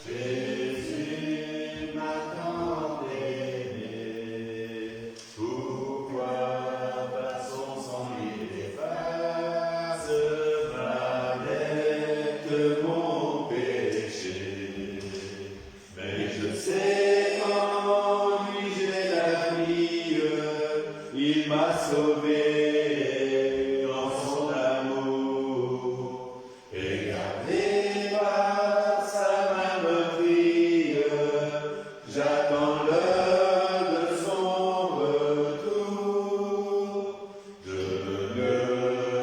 Jésus m'a tant aimé, pourquoi par son sang il efface ma dette, mon péché. Mais je sais qu'en lui j'ai la vie, il m'a sauvé dans son amour, et gardé par sa main meurtrie, j'attends l'heure de son retour. Je ne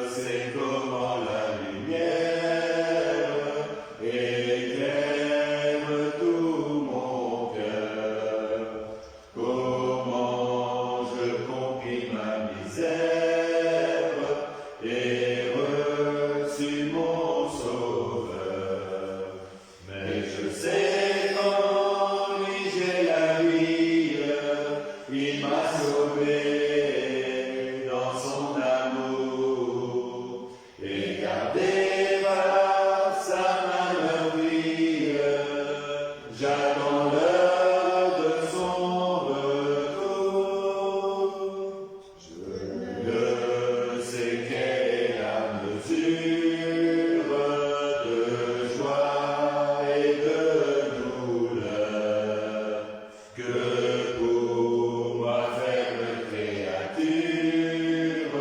sais comment la lumière éclaire tout mon cœur, comment je compris ma misère et reçu mon sauveur. Mais je sais qu'en lui j'ai la vie, il m'a sauvé dans son amour, et gardé par sa main meurtrie, j'attends l'heure de son retour. Je ne sais quelle est la mesure de joie et de douleur que pour ma faible créature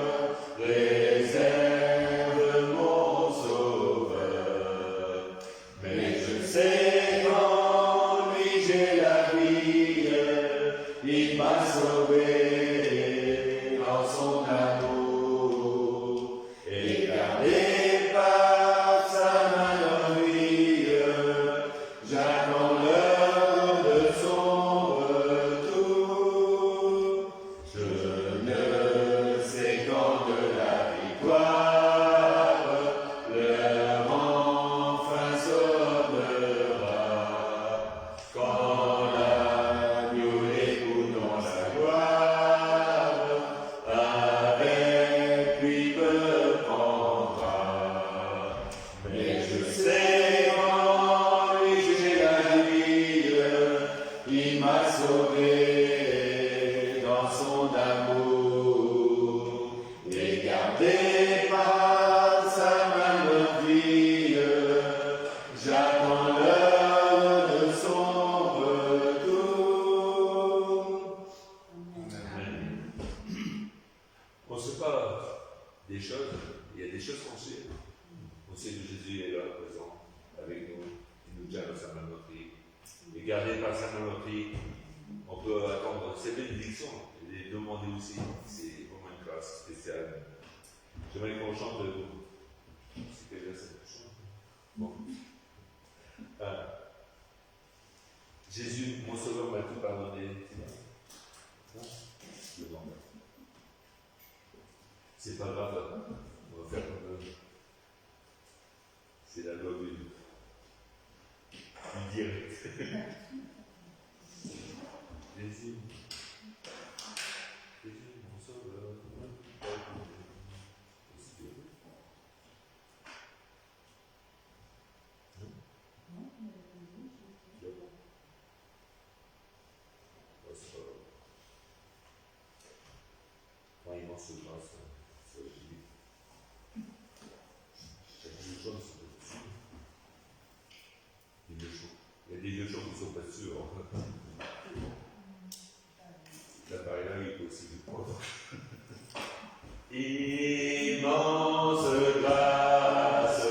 réserve mon sauveur. Mais je sais qu'en lui j'ai la vie, il m'a sauvé dans son amour, et gardé par sa main meurtrie, j'attends l'heure de son retour. Je ne sais quand de la victoire l'heure enfin sonnera, quand l'agneau l'écoute dans sa gloire, avec lui me prendra. Mais je sais qu'en lui j'ai la vie, il m'a sauvé dans son amour, et gardé par sa main meurtrie, j'attends l'heure de son retour. Amen. On ne sait pas des choses, il y a des choses qu'on sait. On sait que Jésus est là, présent, avec nous, il nous tient dans sa main meurtrie. Et gardé par sa main meurtrie, on peut attendre ces bénédictions et les demander aussi. C'est vraiment une classe spéciale. J'aimerais qu'on chante de nous. C'est quel verset qu'on chante? Bon. Jésus, mon sauveur, m'a tout pardonné. Non? Je demande. C'est pas grave, on va faire comme eux. C'est la loi du direct. Jésus, mon sauveur, quand il m'en se passe, c'est Jésus. Il y a des deux choses qui ne sont pas sûres. L'appareil-là, il peut aussi le prendre. Immense grâce,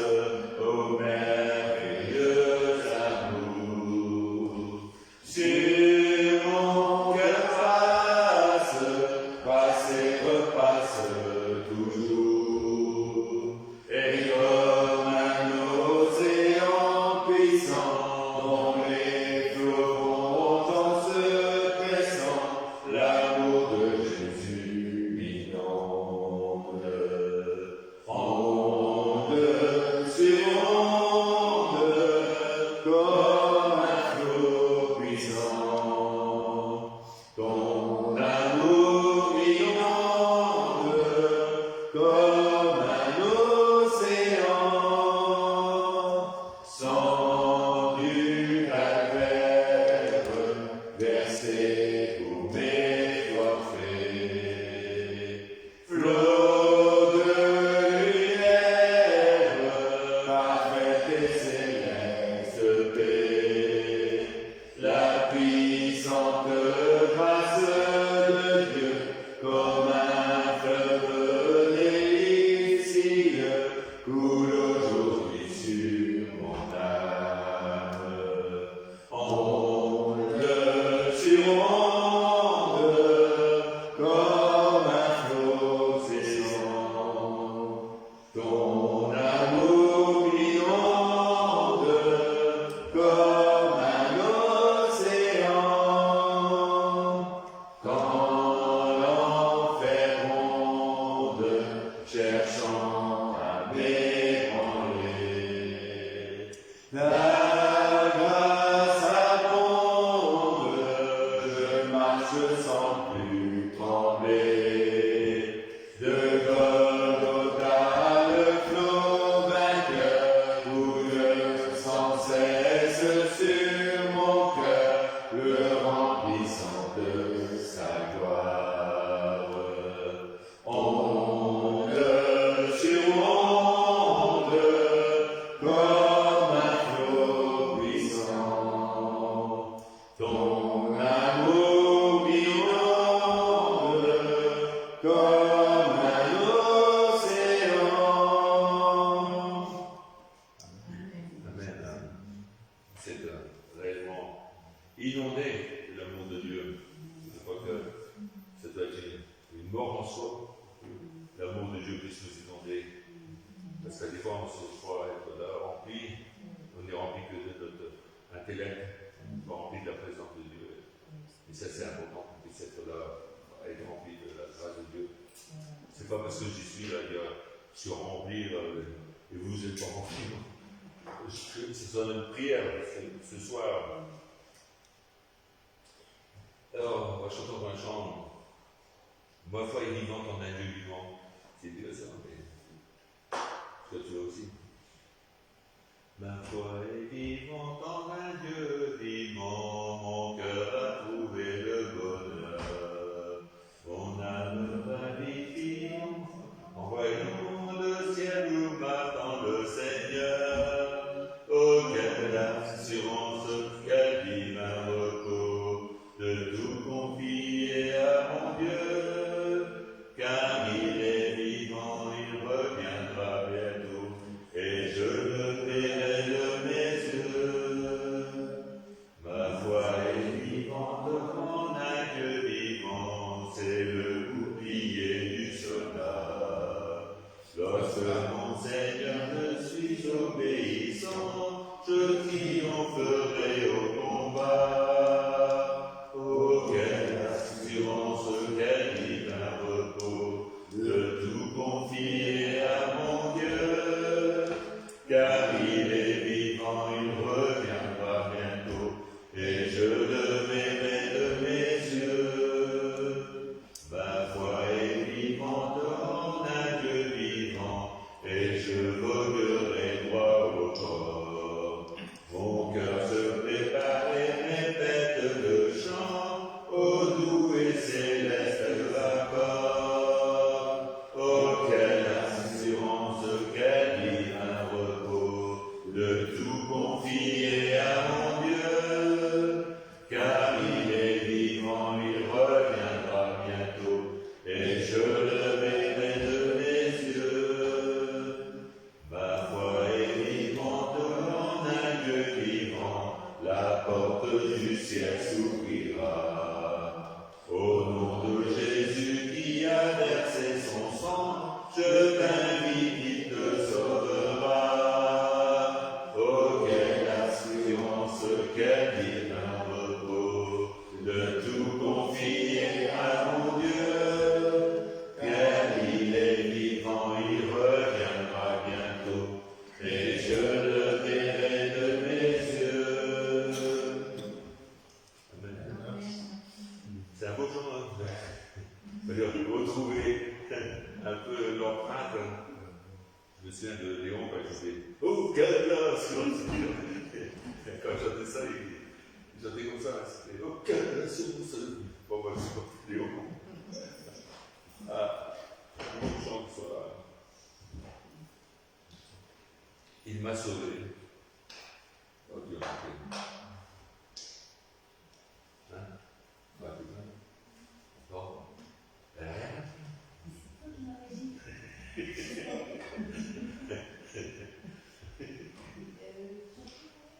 ô merveilleux amour, sur mon cœur passe et repasse toujours, et comme un océan puissant, dont les flots vont en se pressant, l'amour de Jésus m'inonde. Onde sur onde, comme un flot puissant, ton amour m'inonde, comme un océan, sans du cesse sur mon cœur, le remplissant de sa gloire. Onde sur onde, comme un flot puissant, ton amour m'inonde comme un océan. Amen. C'est réellement inonder l'amour de Dieu. Je crois que ça doit être une mort en soi. L'amour de Dieu puisse nous inonder. Parce que des fois, on se croit être là, rempli. On est rempli que de notre intellect, pas rempli de la présence de Dieu. Et ça, c'est important qu'on puisse être là, être rempli de la grâce de Dieu. C'est pas parce que j'y suis là, dire, je suis rempli et vous n'êtes pas rempli. Ce soit notre prière ce soir. Alors, on va chanter dans un chant. Ma foi est vivante en un Dieu vivant. C'est Dieu ça, mais toi tu vois aussi. Ma foi est vivante en un Dieu vivant. Mon cœur a trouvé le bonheur. Mon âme va vivre en voyant le ciel où m'attend le Seigneur. Oh, quelle assurance, quel divin repos, de tout confier à mon Dieu, car il est vivant, il reviendra bientôt, et je le verrai de mes yeux. Ma foi est vivante en un Dieu vivant, c'est le bouclier du soldat. Lorsque mon Seigneur me suis obéissant, je triompherai au combat. Oh, quelle assurance, quel divin repos, de tout confier à mon Dieu, car il est vivant, il reviendra bientôt, et je le verrai de mes yeux. Ma foi est vivante en un Dieu vivant, et je voguerai droit au port. Mon cœur se prépare et répète le chant, ô doux et céleste accord. Oh, quelle assurance, quel divin repos, de tout confier à mon Dieu, car il est vivant, il reviendra bientôt, et je le verrai de mes yeux. Ma foi est vivante en un Dieu vivant, la porte du ciel s'ouvrira. Au nom de Jésus qui a versé son sang, je t'invite, il te sauvera. Oh, quelle assurance, quel divin repos, de tout confier à mon Dieu, car il est vivant, il reviendra bientôt, et je le verrai de mes yeux. Amen. C'est un beau chemin. C'est-à-dire de retrouver un peu l'empreinte. Je me souviens de Léon quand il disait « Oh, quelle assurance !» Quand j'entendais ça, il chantait comme ça. C'était « Oh, quelle assurance !» Bon, moi, je suis pas Léon. Ah, on chante ça. Il m'a sauvé. Oh, Dieu, hein? Pas tout ça. Non. Rien.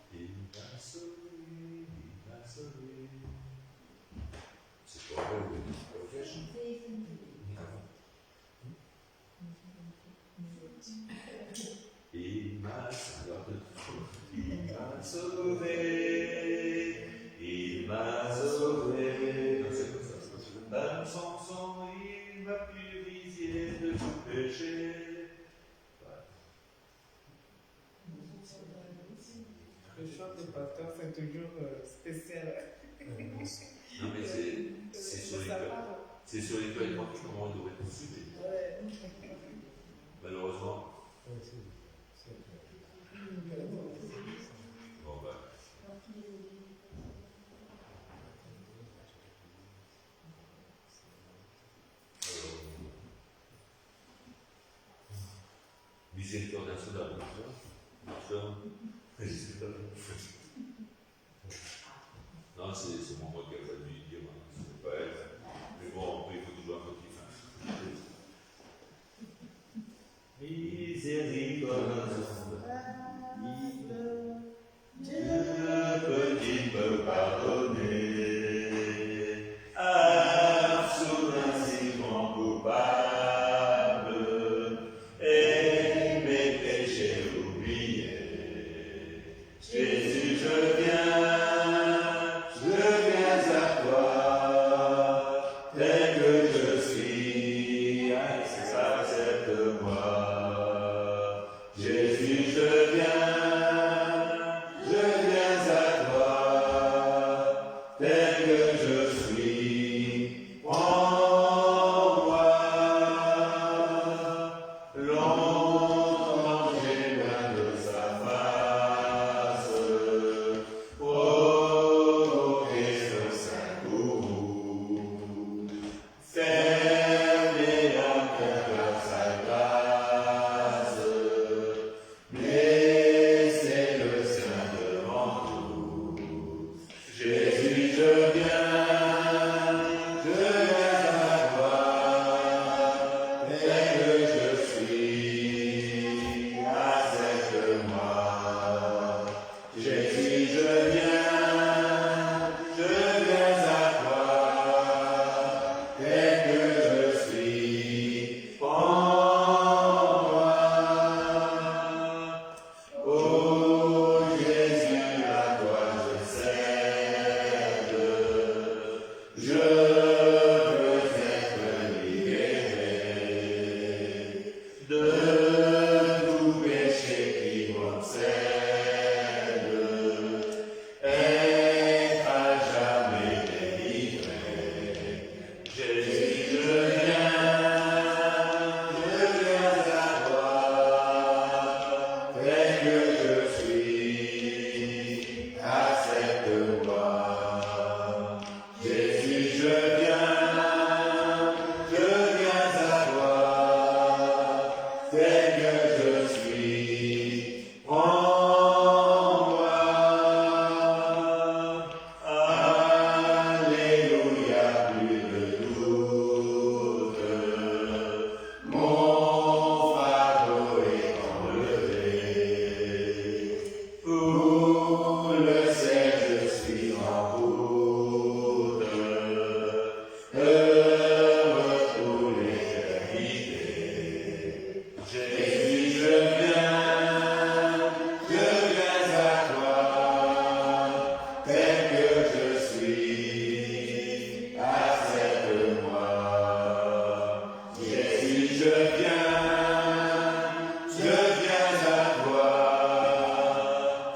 Il m'a sauvé. C'est pas vrai, il m'a sauvé, il m'a sauvé. Non, c'est pas ça. Dans son sang, il m'a purifié de tout péché. Le chant de pasteur, c'est toujours spécial. Non, mais c'est sur les cœurs. C'est sur les cœurs et tranquille comment on devrait être sauvé. Malheureusement. Bon. dice international, non, c'est moi qui a fallu dire, c'est pas elle. Mais bon, après, il faut toujours un peu qui fasse. Miséricorde, Dieu peut-il me pardonner? Absous si grand coupable, et mes péchés oubliés. Jésus, je viens à toi, tel que je suis, accepte-moi. Jésus, je viens à toi, tel que je suis. Prends-moi, longtemps j'ai loin de sa face, provoquer ce saint courroux, fermer en mon cœur sa grâce, blesser le saint devant tous. Jésus, je viens à toi, tel que je suis, accepte-moi. Jésus, je viens à toi, tel que je suis. Prends-moi, ô Jésus, à toi je cède. Je veux être libéré de tout péché qui m'obsède, être à jamais délivré. Jésus, je viens à toi, tel que je suis, accepte-moi. Jésus, je viens à toi, tel que je suis. Prends-moi, alléluia, plus de doute, mon fardeau est enlevé. Pour le ciel, je suis en route, heureux pour l'éternité. Jésus, je viens à toi, tel que je suis, accepte-moi. Jésus, je viens à toi,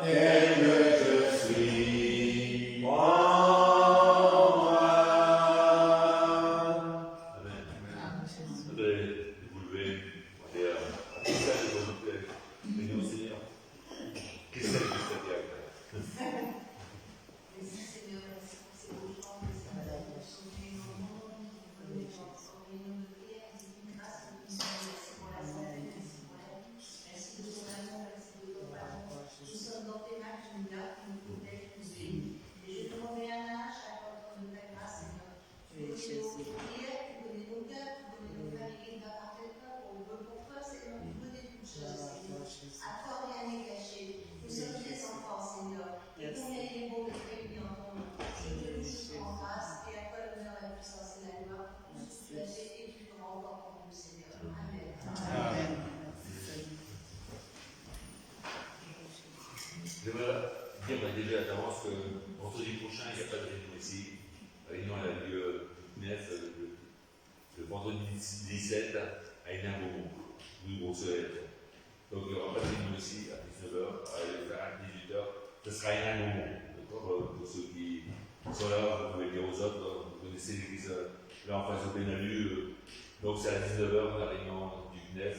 tel que je suis. Prends-moi. Amen. Vous allez vous lever, on va dire, qu'est-ce que ça vous plaît? Bénis au Seigneur. Qu'est-ce que ça vous plaît? Merci Seigneur, merci pour ces beaux chants, merci pour la sauver nos mondes, sauver nos prières, merci pour grâce, merci pour la santé, merci pour la vie, merci de ton amour, merci de ton pardon. Nous sommes dans tes mains, tu nous gardes, tu nous protèges, tu nous bénis. Et je te remets un âge à l'ordre de ta grâce, Seigneur. Tu connais nos prières, tu connais nos cœurs, tu connais nos familles qui t'appartiennent pas, on veut pour toi, Seigneur, tu connais toutes choses, Seigneur. À toi rien n'est caché. Nous sommes tes enfants, Seigneur. Et combien il est beau d'être réunis en ton nom. Je te loue, je te rends grâce, et à toi l'honneur, la puissance et la gloire. Tout ce que tu as fait et tu feras encore pour nous, Seigneur. Amen. Amen. J'aimerais dire déjà à l'avance que vendredi prochain, il n'y a pas de réunion ici. La réunion elle a lieu le vendredi 17 à Hénin-Beaumont, rue Brossolette. Donc il n'y aura pas de réunion ici à 19h, à 18h. Ce sera Hénin-Beaumont. D'accord? Pour ceux qui sont là, vous pouvez dire aux autres, vous connaissez l'église là en face de Benalu. Donc c'est à 19h la réunion du CNEF.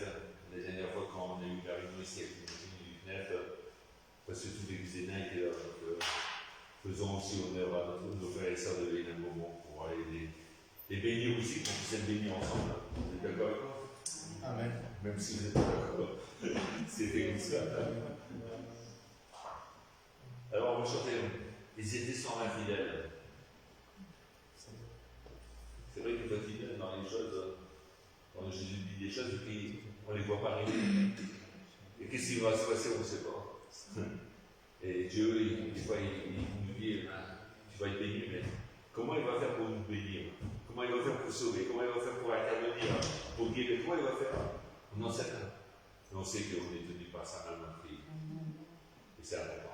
La dernière fois quand on a eu la réunion ici avec une réunion du CNEF, parce que toute l'église des nains était là. Donc, faisons aussi honneur à nos frères et sœurs de Hénin-Beaumont pour aller les bénir aussi, qu'on puisse être bénis ensemble. Vous êtes d'accord avec moi? Amen. Même si vous n'êtes pas d'accord. C'était comme ça. Alors, on va chanter. Ils étaient 120 fidèles. C'est vrai que quand il dans les choses, quand Jésus dit des choses, et puis on ne les voit pas arriver. Et qu'est-ce qui va se passer, on ne sait pas. Et Dieu, des fois, il nous dit, tu vas être béni, mais comment il va faire pour nous bénir? Comment il va faire pour sauver? Comment il va faire pour intervenir? Pour guérir? Comment il va faire? On n'en sait rien. Mais on sait qu'on est tenu par sa main dans le pays. Et c'est important.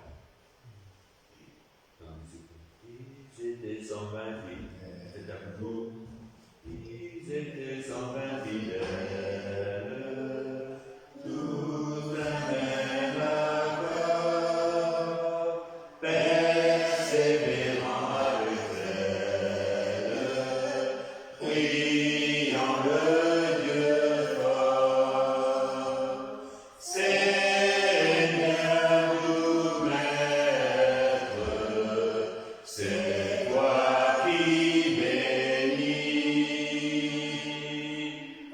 Ils étaient 120 fidèles. C'est un peu. Ils étaient 120 fidèles. Tous un même accord. Persévérant avec zèle. Priant le Dieu fort. Seigneur, nous maître. C'est toi qui bénis.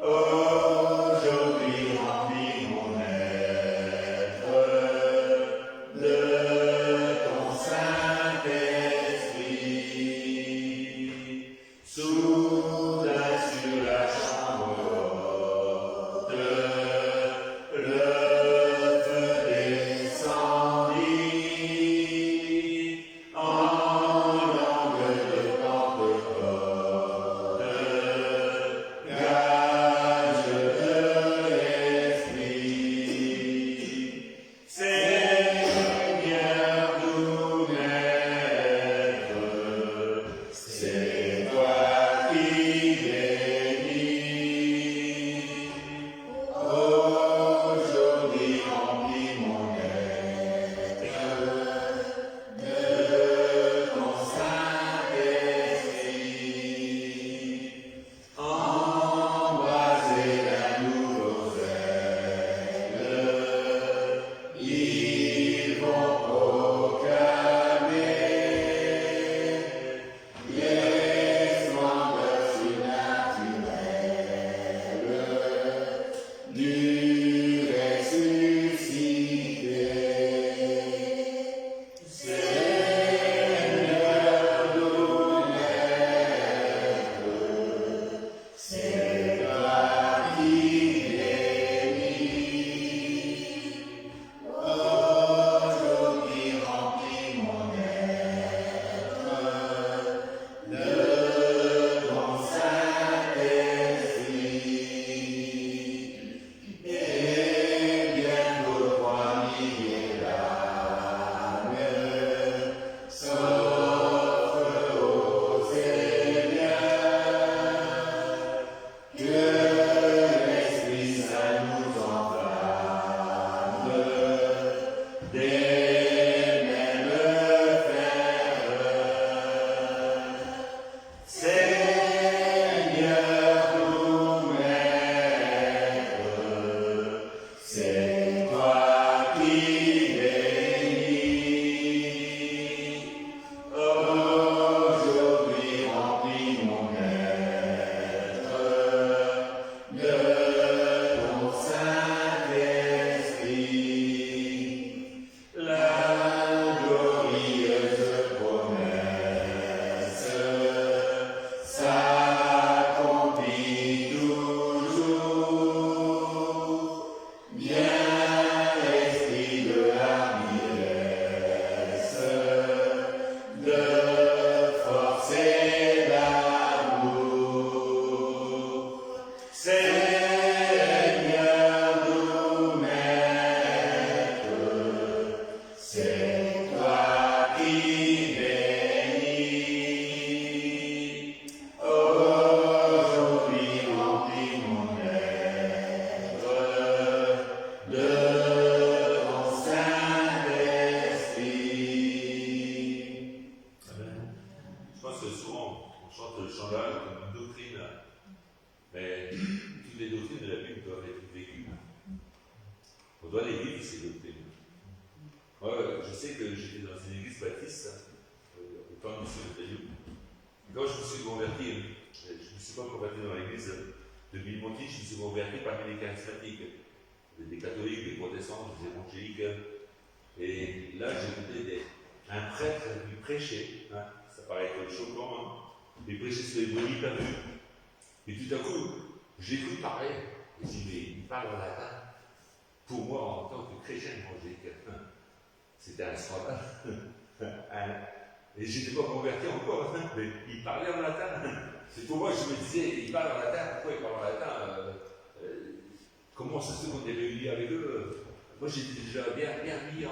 Aujourd'hui remplis mon être de ton Saint-Esprit. Soudain sur la chambre haute, le feu descendit. En langue de Pentecôte, gage de l'Esprit. Seigneur, nous maître, c'est toi qui bénis. Aujourd'hui remplis mon être de ton Saint-Esprit. Embrasé d'un nouveau zèle, ils vont proclamer les splendeurs surnaturelles du ressuscité. Seigneur, nous maître, c'est toi qui bénis. Aujourd'hui remplis mon être de ton Saint-Esprit. Et bientôt 3 milliers d'âmes s'offrent au Seigneur. Que l'Esprit Saint nous enflamme des mêmes ferveurs. Seigneur, nous maître, c'est toi qui bénis. Aujourd'hui remplis mon être de ton Saint-Esprit. La glorieuse promesse s'accomplit toujours. Viens l'esprit de hardiesse, de force et d'amour. Seigneur, nous maître, c'est toi qui bénis. Aujourd'hui remplis mon être de ton Saint-Esprit. Amen. Je pense que souvent, on chante le chant là comme une doctrine, mais toutes les doctrines de la Bible doivent être vécues. On doit les vivre, ces doctrines. Moi, je sais que j'étais dans une église baptiste, au temps de M. Taillou. Quand je me suis converti, je ne me suis pas converti dans l'église, Depuis mon petit, je suis souvent converti parmi les charismatiques, des catholiques, des protestants, des évangéliques. Et là, j'écoutais un prêtre qui prêchait, hein, ça paraît être choquant, hein. Il prêchait sur les brebis perdues. Et tout à coup, j'écoute parler, et je dis, mais il parle en latin. Pour moi, en tant que chrétien évangélique, c'était un scandale. Et je n'étais pas converti encore, hein, mais il parlait en latin. Et pour moi, je me disais, il parle en latin, pourquoi il parle en latin comment ça se fait qu'on est réunis avec eux? Moi, j'étais déjà bien mis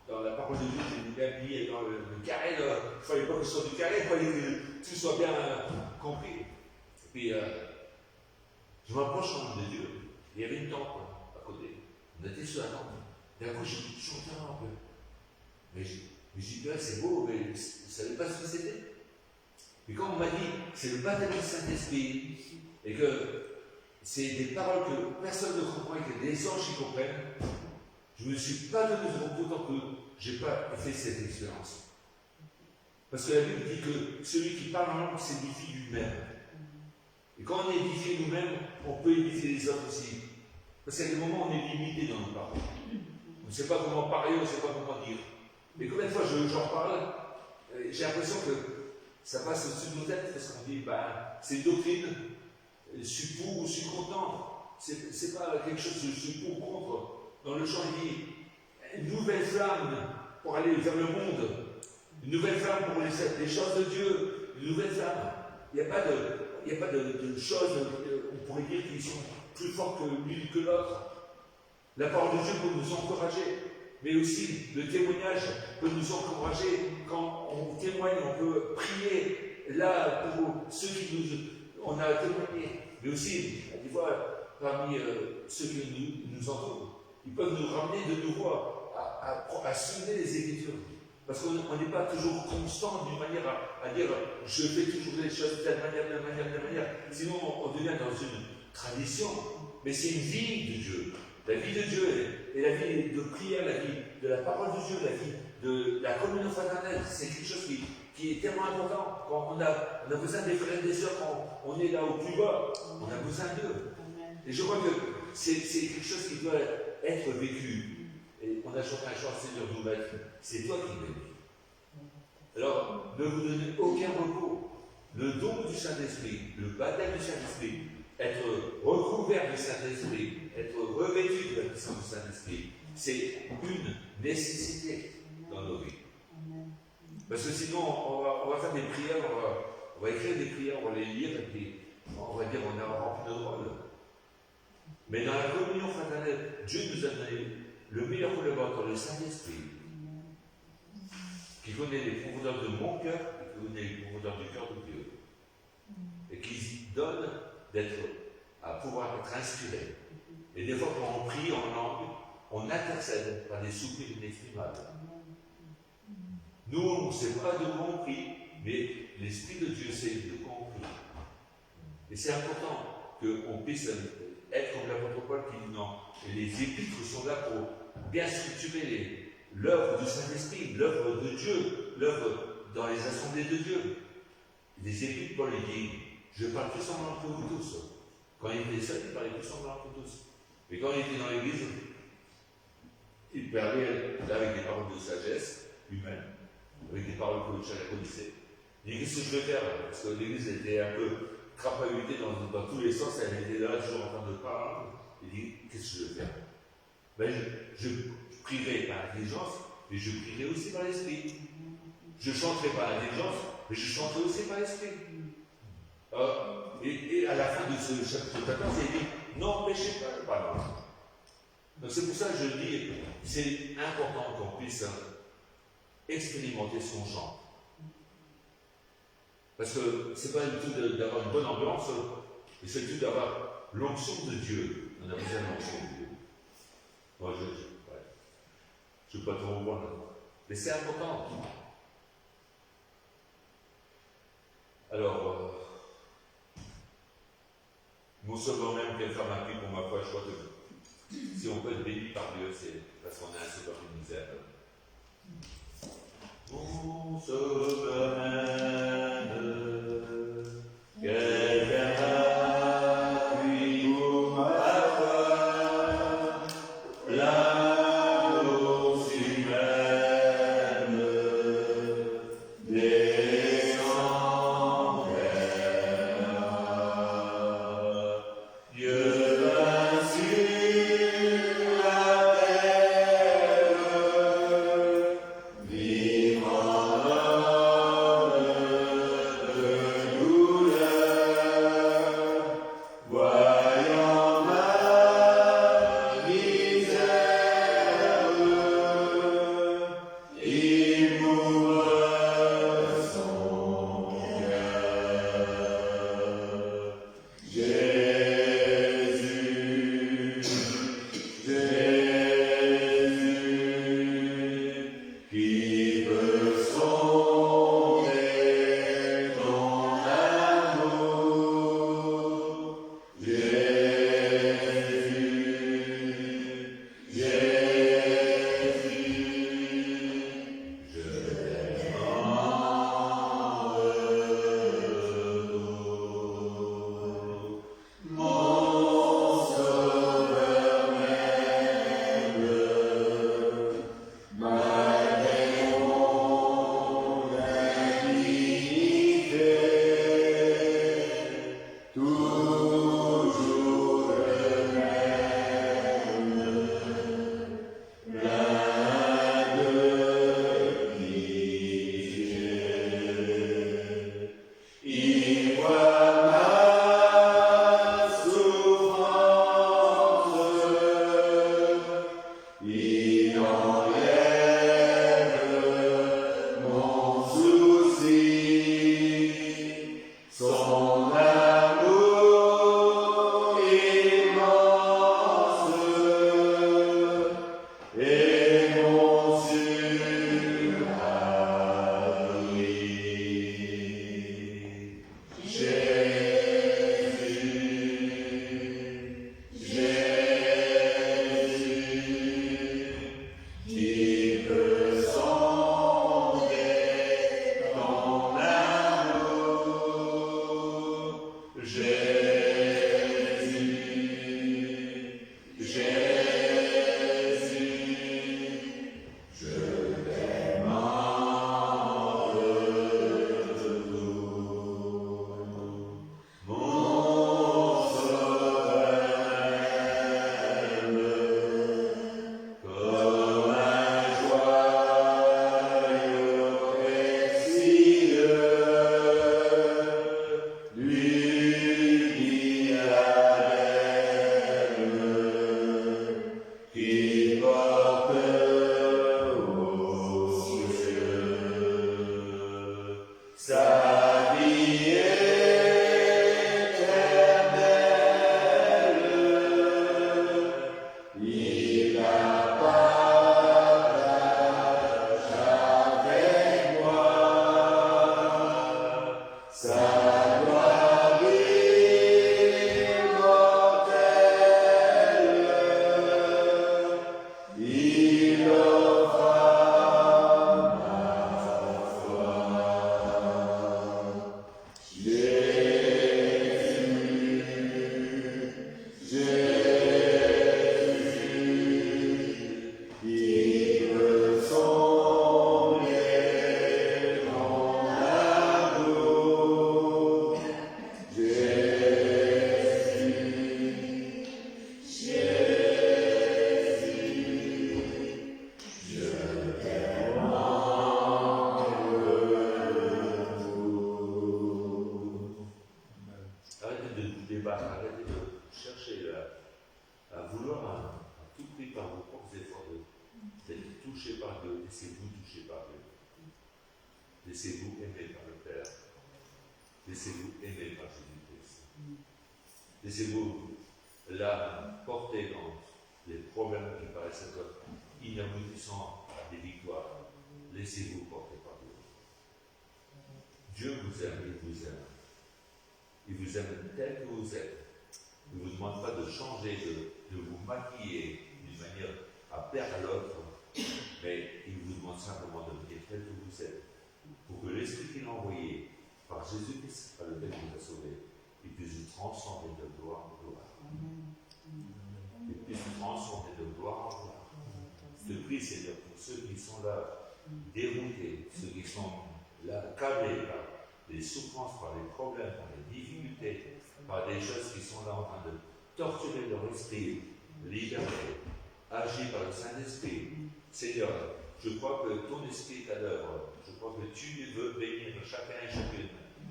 dans la parole de Dieu, j'étais bien mis dans le carré. Il ne fallait pas que je sois du carré, il fallait que tout soit bien compris. Et puis, je m'approche quand même de Dieu. Il y avait une temple à côté. On était sur la temple. Et après, je chantais un peu. Mais je dis, c'est beau, mais je ne savais pas ce que c'était. Et quand on m'a dit, c'est le baptême du Saint-Esprit, et que c'est des paroles que personne ne comprend et que des anges y comprennent, je ne me suis pas donné d'autant que je n'ai pas fait cette expérience. Parce que la Bible dit que celui qui parle en langue s'édifie lui-même. Et quand on édifie nous-mêmes, on peut édifier les autres aussi. Parce qu'à des moments, on est limité dans nos paroles. On ne sait pas comment parler, on ne sait pas comment dire. Mais combien de fois j'en parle, j'ai l'impression que ça passe au-dessus de nos têtes, parce qu'on dit, c'est une doctrine, je suis pour ou je suis content. C'est pas quelque chose que je suis pour ou contre. Dans le chant, il dit, une nouvelle flamme pour aller vers le monde, une nouvelle flamme pour les choses de Dieu, une nouvelle flamme. Il n'y a pas de choses, on pourrait dire, qui sont plus fortes que l'une que l'autre. La parole de Dieu peut nous encourager, mais aussi le témoignage peut nous encourager. Quand on témoigne, on peut prier là pour ceux qui on a témoigné, mais aussi, des fois, parmi ceux qui nous entourent, ils peuvent nous ramener de nouveau à soulever les Écritures. Parce qu'on n'est pas toujours constant d'une manière à dire je fais toujours les choses de telle manière. Sinon, on devient dans une tradition. Mais c'est une vie de Dieu. La vie de Dieu et la vie de prière, la vie de la parole de Dieu, la vie de la communion fraternelle, c'est quelque chose qui est tellement important. Quand on a besoin des frères et des sœurs, quand on est là au plus bas, on a besoin d'eux. Et je crois que c'est quelque chose qui doit être vécu. Et on a chanté un chant, Seigneur nous maître, c'est toi qui m'aimes. Alors, ne vous donnez aucun repos. Le don du Saint-Esprit, le baptême du Saint-Esprit, être recouvert du Saint-Esprit, être revêtu de la puissance du Saint-Esprit, c'est une nécessité dans nos vies. Parce que sinon, on va faire des prières, on va écrire des prières, on va les lire, et puis on va dire on a rempli notre rôle. Mais dans la communion fraternelle, Dieu nous a donné le meilleur collaborateur, le Saint-Esprit, qui connaît les profondeurs de mon cœur et qui connaît les profondeurs du cœur de Dieu. Et qui donne à pouvoir être inspiré. Et des fois, quand on prie en langue, on intercède par des soupirs inexprimables. Nous, on ne sait pas de quoi on prie, mais l'Esprit de Dieu sait de quoi on prie. Et c'est important qu'on puisse être comme l'apôtre Paul qui dit non. Et les épîtres sont là pour bien structurer l'œuvre du Saint-Esprit, l'œuvre de Dieu, l'œuvre dans les assemblées de Dieu. Les épîtres, Paul dit, je parle plus en langue que vous tous. Quand il était seul, il parlait plus en langue que tous. Mais quand il était dans l'église, il parlait avec des paroles de sagesse humaine, avec des paroles que chacun connaissait. Il dit, qu'est-ce que je vais faire? Parce que l'église était un peu crapahutée dans tous les sens, elle était là toujours en train de parler. Il dit, qu'est-ce que je vais faire? Je prierai par l'intelligence, mais je prierai aussi par l'esprit. Je chanterai par l'intelligence, mais je chanterai aussi par l'esprit. Et à la fin de ce chapitre 14, il dit, n'empêchez pas le parler. Donc c'est pour ça que je dis, c'est important qu'on puisse expérimenter son chant. Parce que c'est pas du tout d'avoir une bonne ambiance, mais c'est du tout d'avoir l'onction de Dieu. On a besoin de l'onction de Dieu. Moi, je ne suis pas trop bon là. Mais c'est important. Alors, non seulement même qu'elle femme a pris pour ma foi, je crois que si on peut être béni par Dieu, c'est parce qu'on a un sauveur qui nous aime. Mon sauveur aime, quelqu'un a vu. sa vie éternelle. Il la partage avec moi. Sa gloire immortelle, il offre à ma foi. Jésus, Jésus, qui veut sonder ton amour. Jésus, je t'aime en retour. Arrêtez de vous débattre, arrêtez de chercher à vouloir à tout prix par vos propres efforts d'être touché par Dieu. Laissez-vous toucher par Dieu. Laissez-vous aimer par le Père. Laissez-vous aimer par Jésus-Christ. Laissez-vous là porter dans les problèmes qui paraissent être inaboutissants à des victoires. Laissez-vous porter par Dieu. Dieu vous aime, il vous aime. Il vous aime tel que vous êtes. Il ne vous demande pas de changer, de vous maquiller d'une manière à plaire à l'autre, mais il vous demande simplement de venir tel que vous êtes, pour que l'Esprit qu'il a envoyé par Jésus-Christ, par le fait qu'il vous a sauvé, il puisse vous transformer de gloire en gloire. Il puisse vous transformer de gloire en gloire. Je prie, Seigneur, pour ceux qui sont là, déroutés, ceux qui sont là, câblés par les souffrances, par les problèmes, par les difficultés, par des choses qui sont là en train de torturer leur esprit, libérer, agir par le Saint-Esprit. Seigneur, je crois que ton esprit est à l'œuvre. Je crois que tu veux bénir chacun et chacune.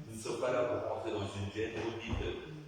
Nous ne sommes pas là pour rentrer dans une vienne maudite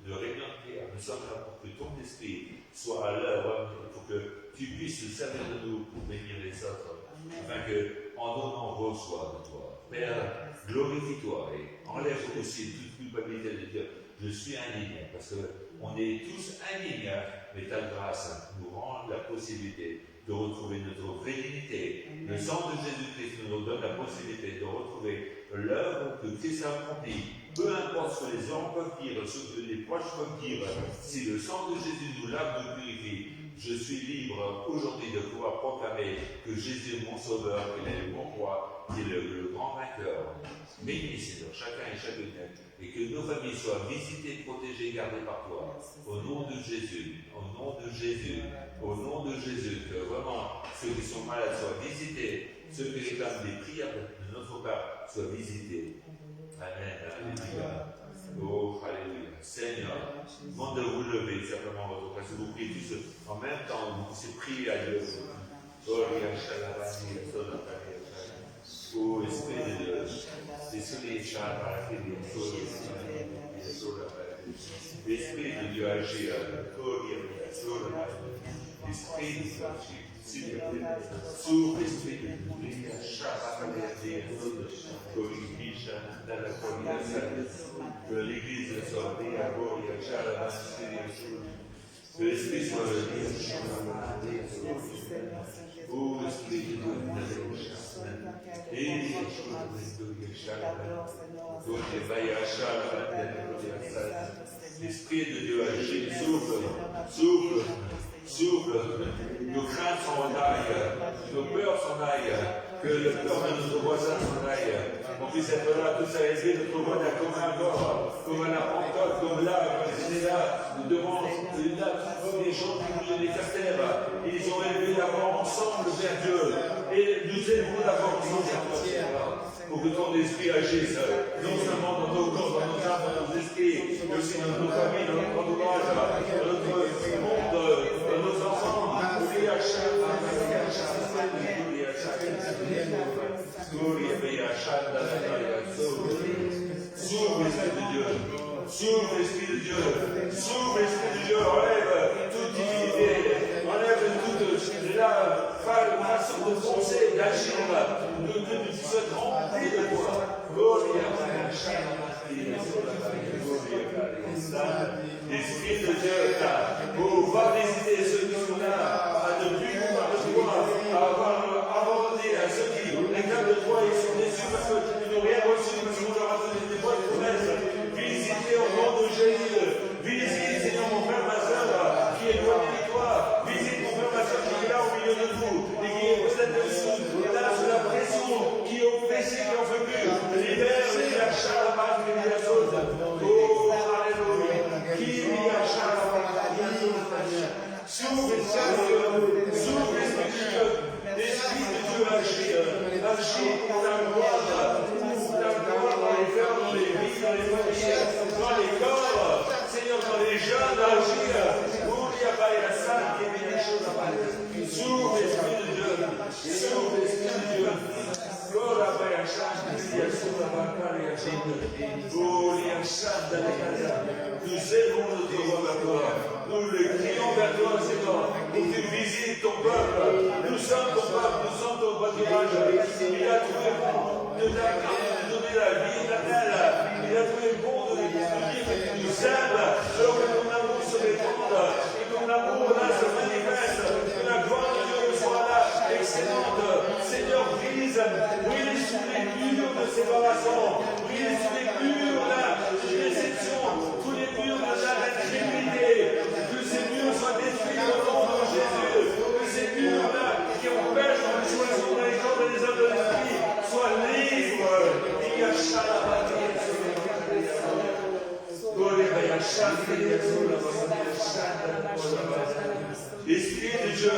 de réunion de prière. Nous sommes là pour que ton esprit soit à l'œuvre, pour que tu puisses te servir de nous pour bénir les autres, afin que, en donnant, on reçoit de toi. Père, glorifie-toi et enlève aussi toute culpabilité de dire je suis indigne, parce qu'on est tous indignes, mais ta grâce nous rend la possibilité de retrouver notre vraie dignité. Le sang de Jésus-Christ nous donne la possibilité de retrouver l'œuvre que Christ a accomplie. Peu importe ce que les hommes peuvent dire, ce que les proches peuvent dire, si le sang de Jésus nous lave, nous purifie, je suis libre aujourd'hui de pouvoir proclamer que Jésus est mon sauveur, qu'il est mon roi, qu'il est le grand vainqueur. Bénis, Seigneur, chacun et chacune, et que nos familles soient visitées, protégées, gardées par toi. Au nom de Jésus, au nom de Jésus, au nom de Jésus, que vraiment ceux qui sont malades soient visités, ceux qui réclament des prières de notre part soient visités. Amen, alléluia. Oh, alléluia. Seigneur, demande de vous lever simplement votre place. Vous priez tous en même temps, vous puissiez prier à Dieu. Oh, Esprit de Dieu, Esprit de Dieu agir. Esprit de Dieu agir. S'il te plaît, s'ouvre l'esprit de Dieu. Que l'Église soit que l'Esprit soit le oh, Esprit de Dieu, l'Esprit de Dieu agit, souffle, souffle, souffle, nos craintes s'en aillent, nos peurs s'en aillent, que le peur de notre voisin s'en aille, qu'on puisse être là, tous à élever notre voisin comme un corps, comme un apprentissage, comme là, comme c'était là, devant là, les gens qui nous les terre, ils ont élevé d'abord ensemble vers Dieu, et nous élevons d'abord ensemble vers toi, pour que ton esprit agisse, non seulement dans nos corps, dans nos âmes, dans nos esprits, mais aussi dans nos familles, dans notre entourage, dans notre monde, dans nos enfants, oubliez à chaque s'ouvre l'Esprit de Dieu, s'ouvre l'Esprit de Dieu, s'ouvre l'Esprit de Dieu, enlève toute divinité, enlève toute la façon de penser, d'agir, de se remplir de toi. stade. L'Esprit de Dieu, pour va visiter ceux qui sont là, à ne plus pouvoir de toi, à avoir abandonné à ceux qui réclament de toi et sont déçus parce qu'ils n'ont rien reçu, parce qu'on leur a donné des bonnes promesses. Visitez au nom de Jésus. Visite, Seigneur, mon frère, ma soeur, qui est éloigné de toi. Visite mon frère, ma soeur, qui est là au milieu de vous et qui est peut-être là sous la pression, qui est oppressé, qui en veut plus. Libère, la charge, la chose. Oh, alléluia. Qui la charge, s'ouvre l'Esprit de Dieu. L'Esprit de Dieu agit pour la gloire dans les cœurs, dans les vies, dans les familles, dans les corps. Seigneur, dans les jeunes, agir. Où il y a pas la salle qui est bien les choses à faire. S'ouvre l'Esprit de Dieu. S'ouvre l'Esprit de Dieu. Nous élevons notre voix vers toi. Nous le crions vers toi, Seigneur, pour que tu visites ton peuple. Nous sommes ton peuple, nous sommes ton pâturage. Il a trouvé bon de donner la vie éternelle. Il a trouvé bon de dire que tu nous aimes, alors que ton amour se répande, et ton amour là se manifeste, que la gloire de Dieu soit là, excellente. Seigneur, brise tous les murs de séparation, brise tous les murs là de déception, tous les murs de l'incrédulité, que ces murs soient détruits au nom de Jésus, que ces murs là qui empêchent que nous choisissons dans les corps et les œuvres de l'esprit soient libres. Il y a Esprit de Dieu,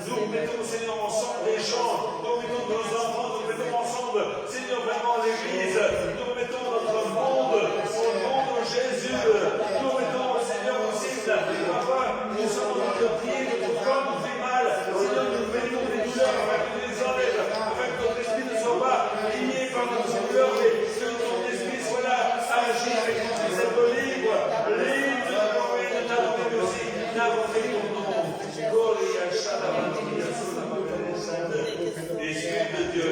nous mettons, Seigneur, ensemble les gens, nous mettons nos enfants, nous mettons ensemble, Seigneur, vraiment l'Église, nous mettons notre monde au nom de Jésus, nous mettons, Seigneur, aussi, papa, nous sommes en train de prier, notre corps nous fait mal, Seigneur, nous mettons des douleurs afin que nous les enlèves, afin que notre esprit ne soit pas lié par notre douleur, mais que ton esprit soit là, à agir avec nous, c'est libre, libre de gloire de ta volonté aussi, d'invoquer ton nom. Esprit de Dieu,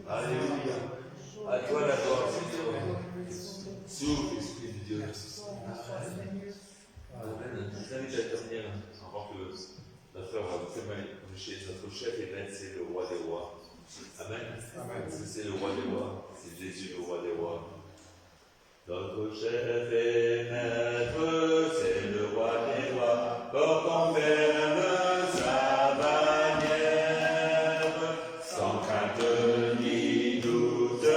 alléluia. À toi la gloire, Seigneur. S'ouvre, Esprit de Dieu. Amen. Je vous invite à terminer avant que notre frère notre chef évêque, c'est le roi des rois. Amen. C'est le roi des rois. C'est Jésus le roi des rois. Notre chef et maître, c'est le roi des rois. Portant ferme sa bannière, sans crainte ni doute,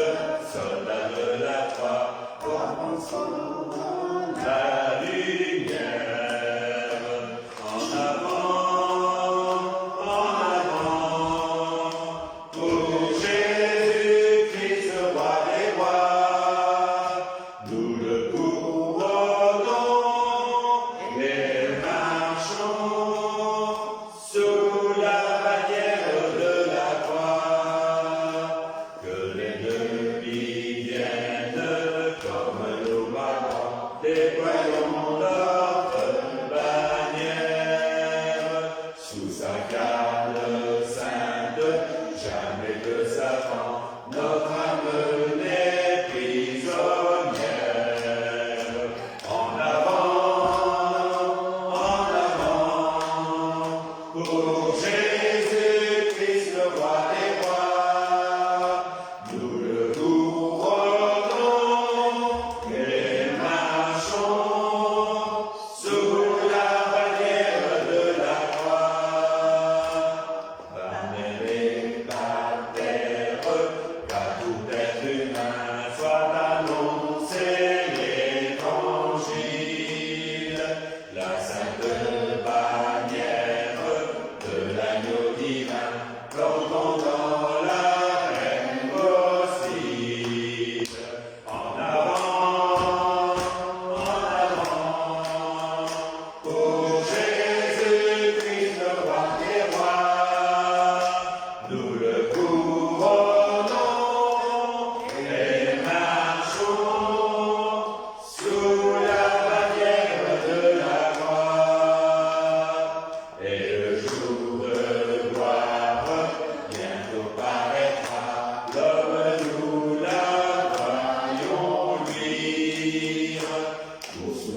soldat de la croix, commençons la lumière. En avant, pour Jésus-Christ, roi des rois, nous le couronnons et marchons sous la bannière de la croix. Que l'ennemi vienne comme nous marquons, déployons notre bannière sous sa garde sainte, jamais que Satan notre âme n'est prisonnière. En avant, pour Jésus-Christ, le roi des rois, nous le couronnons et marchons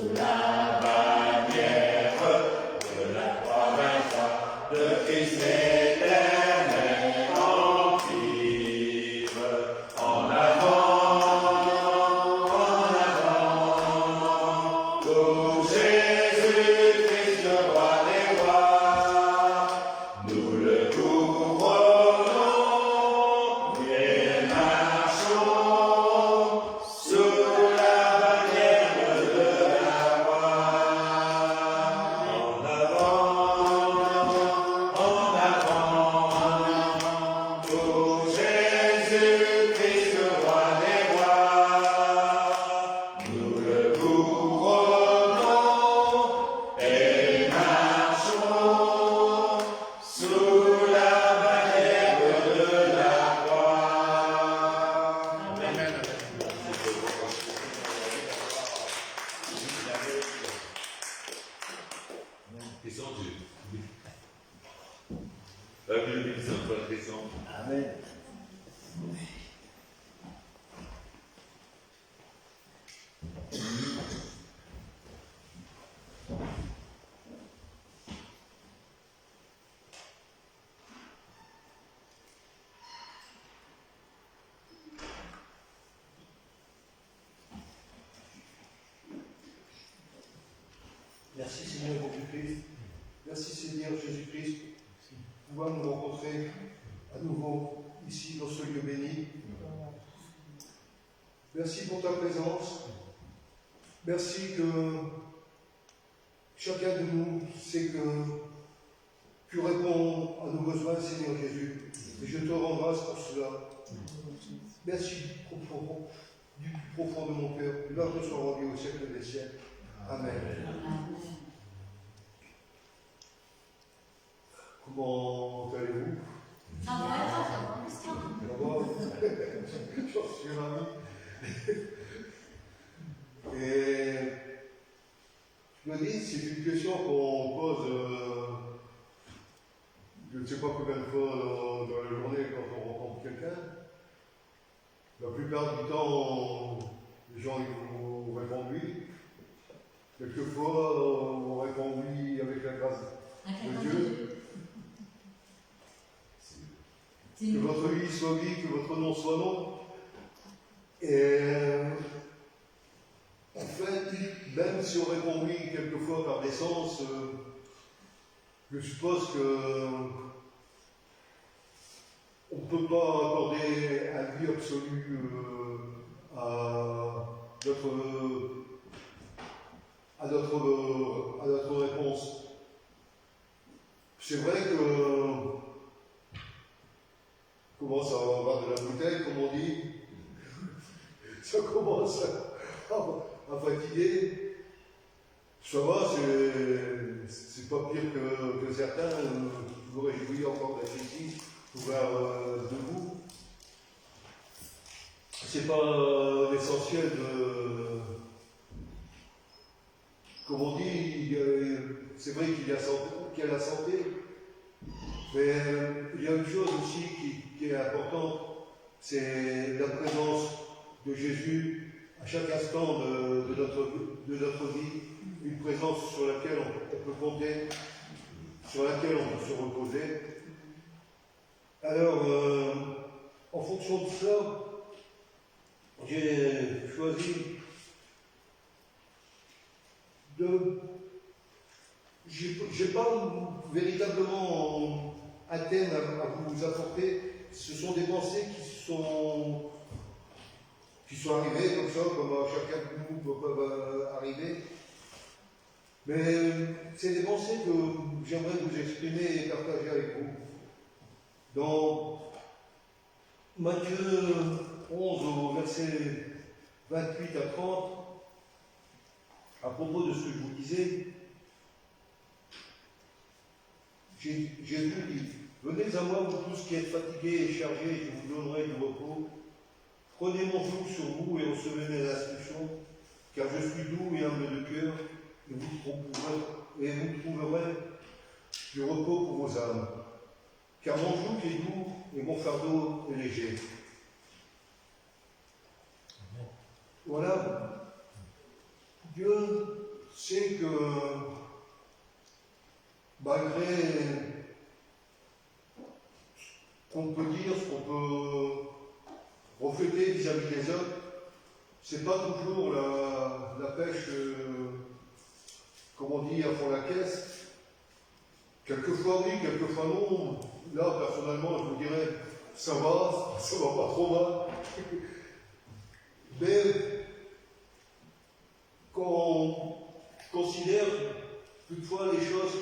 sous la bannière de la croix vaincra de Christ éternel en vive. En avant, pour Jésus-Christ, le roi des rois, nous le couronnons et marchons sous la bannière de la croix. En avant, pour Jésus-Christ, le roi des rois, nous le couronnons et marchons sous la bannière de la croix. Amen. Question Dieu. Bible bénisse notre bonne question. Amen. Merci Seigneur Jésus-Christ. Merci Seigneur Jésus-Christ de pouvoir nous rencontrer à nouveau ici dans ce lieu béni. Merci pour ta présence. Merci que chacun de nous sait que tu réponds à nos besoins, Seigneur Jésus. Et je te rends grâce pour cela. Merci du plus profond de mon cœur. Gloire te soit rendue au siècle des siècles. Amen. Comment allez-vous? Ça va, Christian. D'abord, j'en suis ravi. Et je me dis, c'est une question qu'on pose, je ne sais pas combien de fois dans la journée quand on rencontre quelqu'un. La plupart du temps, les gens ils vous répondent oui. Quelquefois, on répond oui avec la grâce de Dieu. Que votre vie soit vie, que votre nom soit nom. Et en fait, même si on répond oui quelquefois par décence, je suppose que on ne peut pas accorder un oui absolu à notre réponse. C'est vrai que commence à avoir de la bouteille, comme on dit. Ça commence à fatiguer. Ça va, c'est pas pire que certains. Je me réjouis encore d'être ici, ouvert debout. C'est pas l'essentiel de. Comme on dit, c'est vrai qu'il y a la santé, mais il y a une chose aussi qui est importante, c'est la présence de Jésus à chaque instant de notre vie, une présence sur laquelle on peut compter, sur laquelle on peut se reposer. Alors, en fonction de ça, j'ai choisi j'ai pas véritablement un thème à vous apporter. Ce sont des pensées qui sont arrivées comme ça, comme à chacun de nous peuvent arriver. Mais c'est des pensées que j'aimerais vous exprimer et partager avec vous. Dans Matthieu 11, au verset 28 à 30, à propos de ce que je vous disais, Jésus dit, « Venez à moi, vous tous qui êtes fatigués et chargés, je vous donnerai du repos. Prenez mon joug sur vous et recevez mes instructions, car je suis doux et humble de cœur, et vous trouverez du repos pour vos âmes. Car mon joug est doux et mon fardeau est léger. » Voilà. Dieu c'est que malgré ce qu'on peut dire, ce qu'on peut refléter vis-à-vis des autres, c'est pas toujours la pêche, comme on dit, à fond la caisse. Quelquefois oui, quelquefois non. Là, personnellement, je vous dirais, ça va pas trop mal. Mais quand on considère toutefois les choses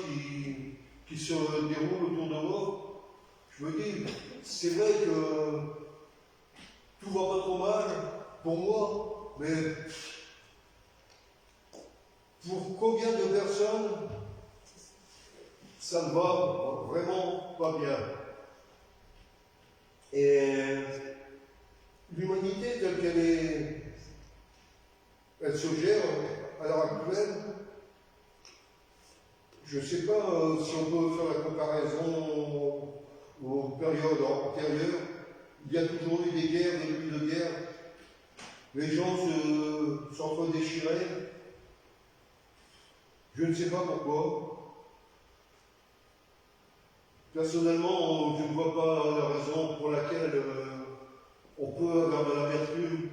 qui se déroulent autour de moi, je me dis, c'est vrai que tout va pas trop mal pour moi, mais pour combien de personnes ça ne va vraiment pas bien. Et l'humanité telle qu'elle est, elle se gère à l'heure actuelle. Je ne sais pas si on peut faire la comparaison aux périodes antérieures. Il y a toujours eu des guerres, des buts de guerre. Les gens s'entre-déchiraient. Je ne sais pas pourquoi. Personnellement, je ne vois pas la raison pour laquelle on peut avoir de l'amertume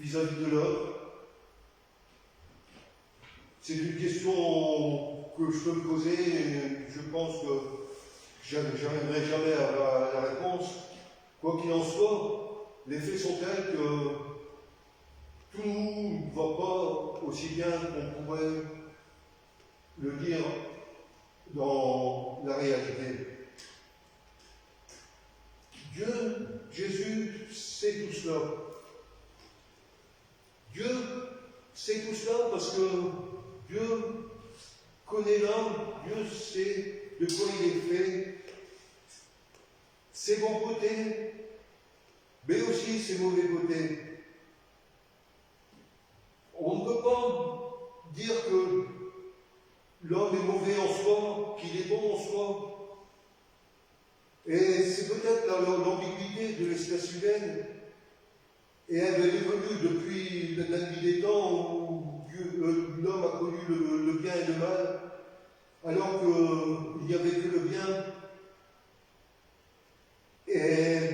vis-à-vis de l'autre. C'est une question que je peux me poser et je pense que je n'arriverai jamais à la réponse. Quoi qu'il en soit, les faits sont tels que tout ne va pas aussi bien qu'on pourrait le dire dans la réalité. Dieu, Jésus, sait tout cela. Dieu sait tout cela parce que Dieu connaît l'homme, Dieu sait de quoi il est fait, ses bons côtés, mais aussi ses mauvais côtés. On ne peut pas dire que l'homme est mauvais en soi, qu'il est bon en soi. Et c'est peut-être l'ambiguïté de l'espèce humaine. Et elle est venue depuis la nuit des temps où l'homme a connu le bien et le mal, alors qu'il n'y avait que le bien. Et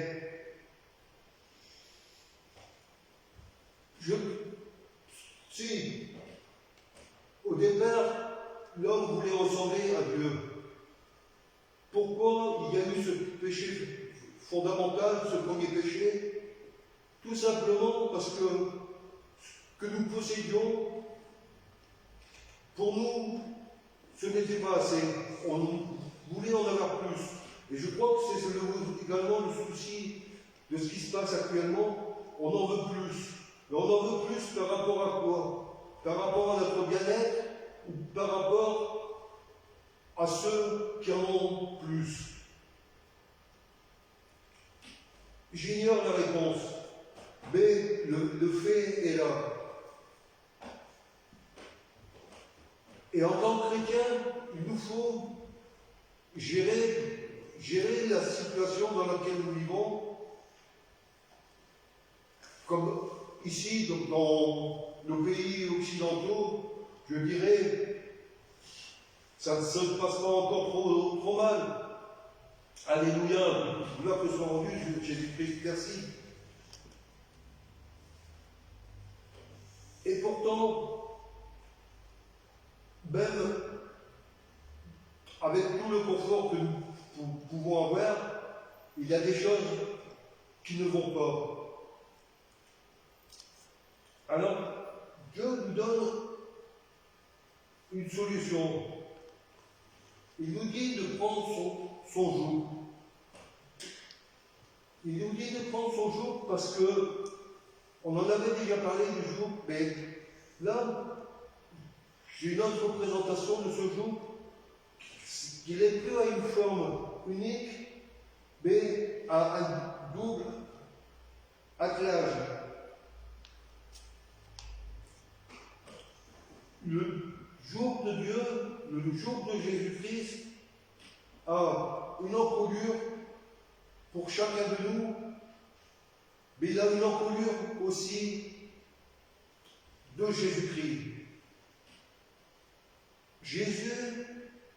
si, au départ, l'homme voulait ressembler à Dieu, pourquoi il y a eu ce péché fondamental, ce premier péché? Tout simplement parce que nous possédions, pour nous, ce n'était pas assez. On voulait en avoir plus. Et je crois que c'est également le souci de ce qui se passe actuellement. On en veut plus. Mais on en veut plus par rapport à quoi? Par rapport à notre bien-être ou par rapport à ceux qui en ont plus? J'ignore la réponse, mais le fait est là. Et en tant que chrétien, il nous faut gérer la situation dans laquelle nous vivons, comme ici, donc dans nos pays occidentaux, je dirais, ça ne se passe pas encore trop mal. Alléluia, gloire que soit rendue, Jésus-Christ, merci. Et pourtant, même avec tout le confort que nous pouvons avoir, il y a des choses qui ne vont pas. Alors, Dieu nous donne une solution. Il nous dit de prendre son joug. Il nous dit de prendre son joug parce que on en avait déjà parlé du joug, mais là, j'ai une autre représentation de ce joug. Il n'est plus à une forme unique, mais à un double attelage. Le jour de Dieu, le jour de Jésus-Christ, a une encolure pour chacun de nous, mais il a une encolure aussi de Jésus-Christ. Jésus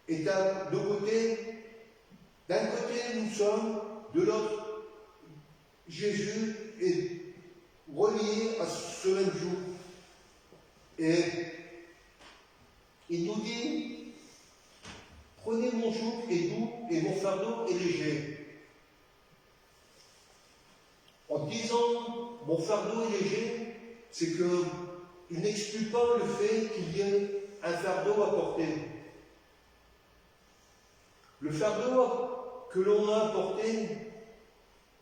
est à nos côtés. D'un côté, nous sommes, de l'autre, Jésus est relié à ce même jour. Et il nous dit, prenez mon joug est doux et mon fardeau est léger. En disant mon fardeau est léger, c'est qu'il n'exclut pas le fait qu'il y ait un fardeau à porter. Le fardeau que l'on a à porter,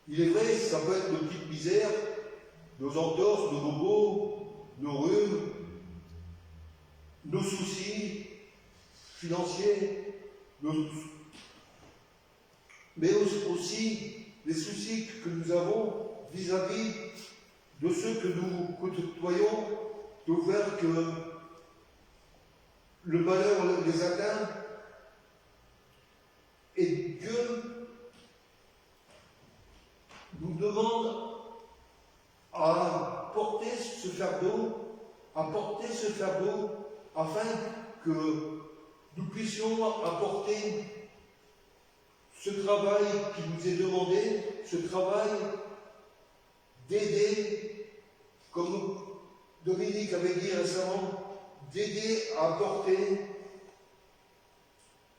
il est vrai, ça peut être nos petites misères, nos entorses, nos bobos, nos rhumes, nos soucis financiers, mais aussi les soucis que nous avons vis-à-vis de ceux que nous côtoyons, de voir que le malheur les atteint. Et Dieu nous demande à porter ce fardeau, afin que nous puissions apporter ce travail qui nous est demandé, ce travail d'aider, comme Dominique avait dit récemment, d'aider à apporter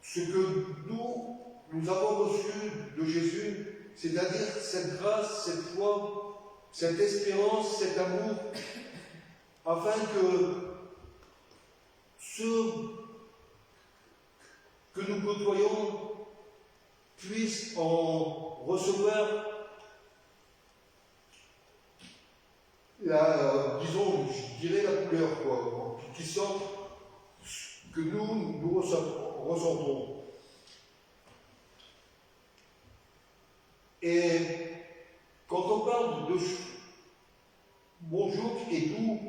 ce que nous avons reçu de Jésus, c'est-à-dire cette grâce, cette foi, cette espérance, cet amour, afin que ceux que nous côtoyons puissent en recevoir disons, je dirais la couleur, quoi, qui sorte que nous ressentons. Et quand on parle de mon joug est doux,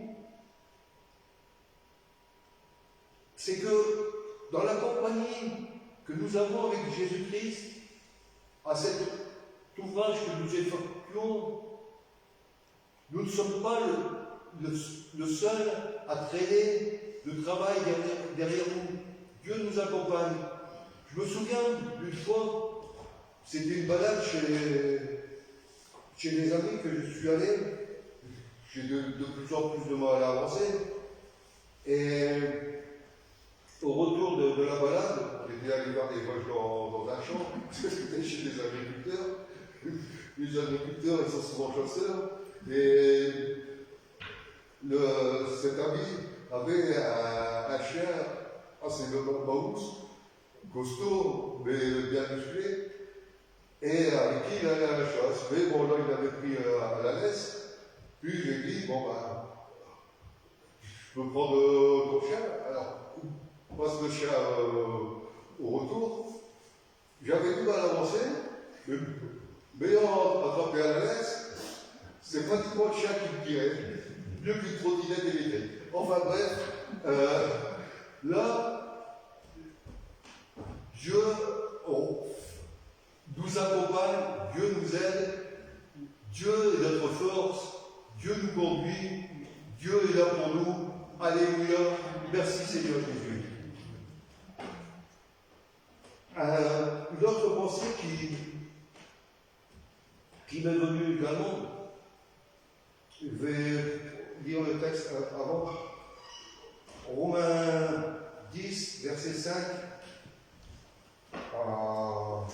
c'est que dans la compagnie que nous avons avec Jésus-Christ, à cet ouvrage que nous effectuons, nous ne sommes pas le seul à traîner le travail derrière nous. Dieu nous accompagne. Je me souviens d'une fois, c'était une balade chez des amis que je suis allé. J'ai de plus en plus de mal à avancer. Et au retour de la balade, on était allé voir des vaches dans un champ, parce que c'était chez des agriculteurs. Les agriculteurs, ils sont souvent chasseurs. Et cet ami avait un chien assez baousse, costaud, mais bien musclé, et avec qui il allait à la chasse. Mais bon, là, il avait pris à la laisse, puis j'ai dit, bon, ben, je peux prendre ton chien. Alors, on passe le chien au retour. J'avais du mal à avancer, mais ayant attrapé à la laisse, c'est pratiquement le chien qui me tirait, mieux qu'une trottinette électrique. Enfin bref, là, Dieu nous accompagne, Dieu nous aide, Dieu est notre force, Dieu nous conduit, Dieu est là pour nous. Alléluia, merci Seigneur Jésus. Une autre pensée qui m'est venue également, je vais lire le texte avant. Romains 10, verset 5 à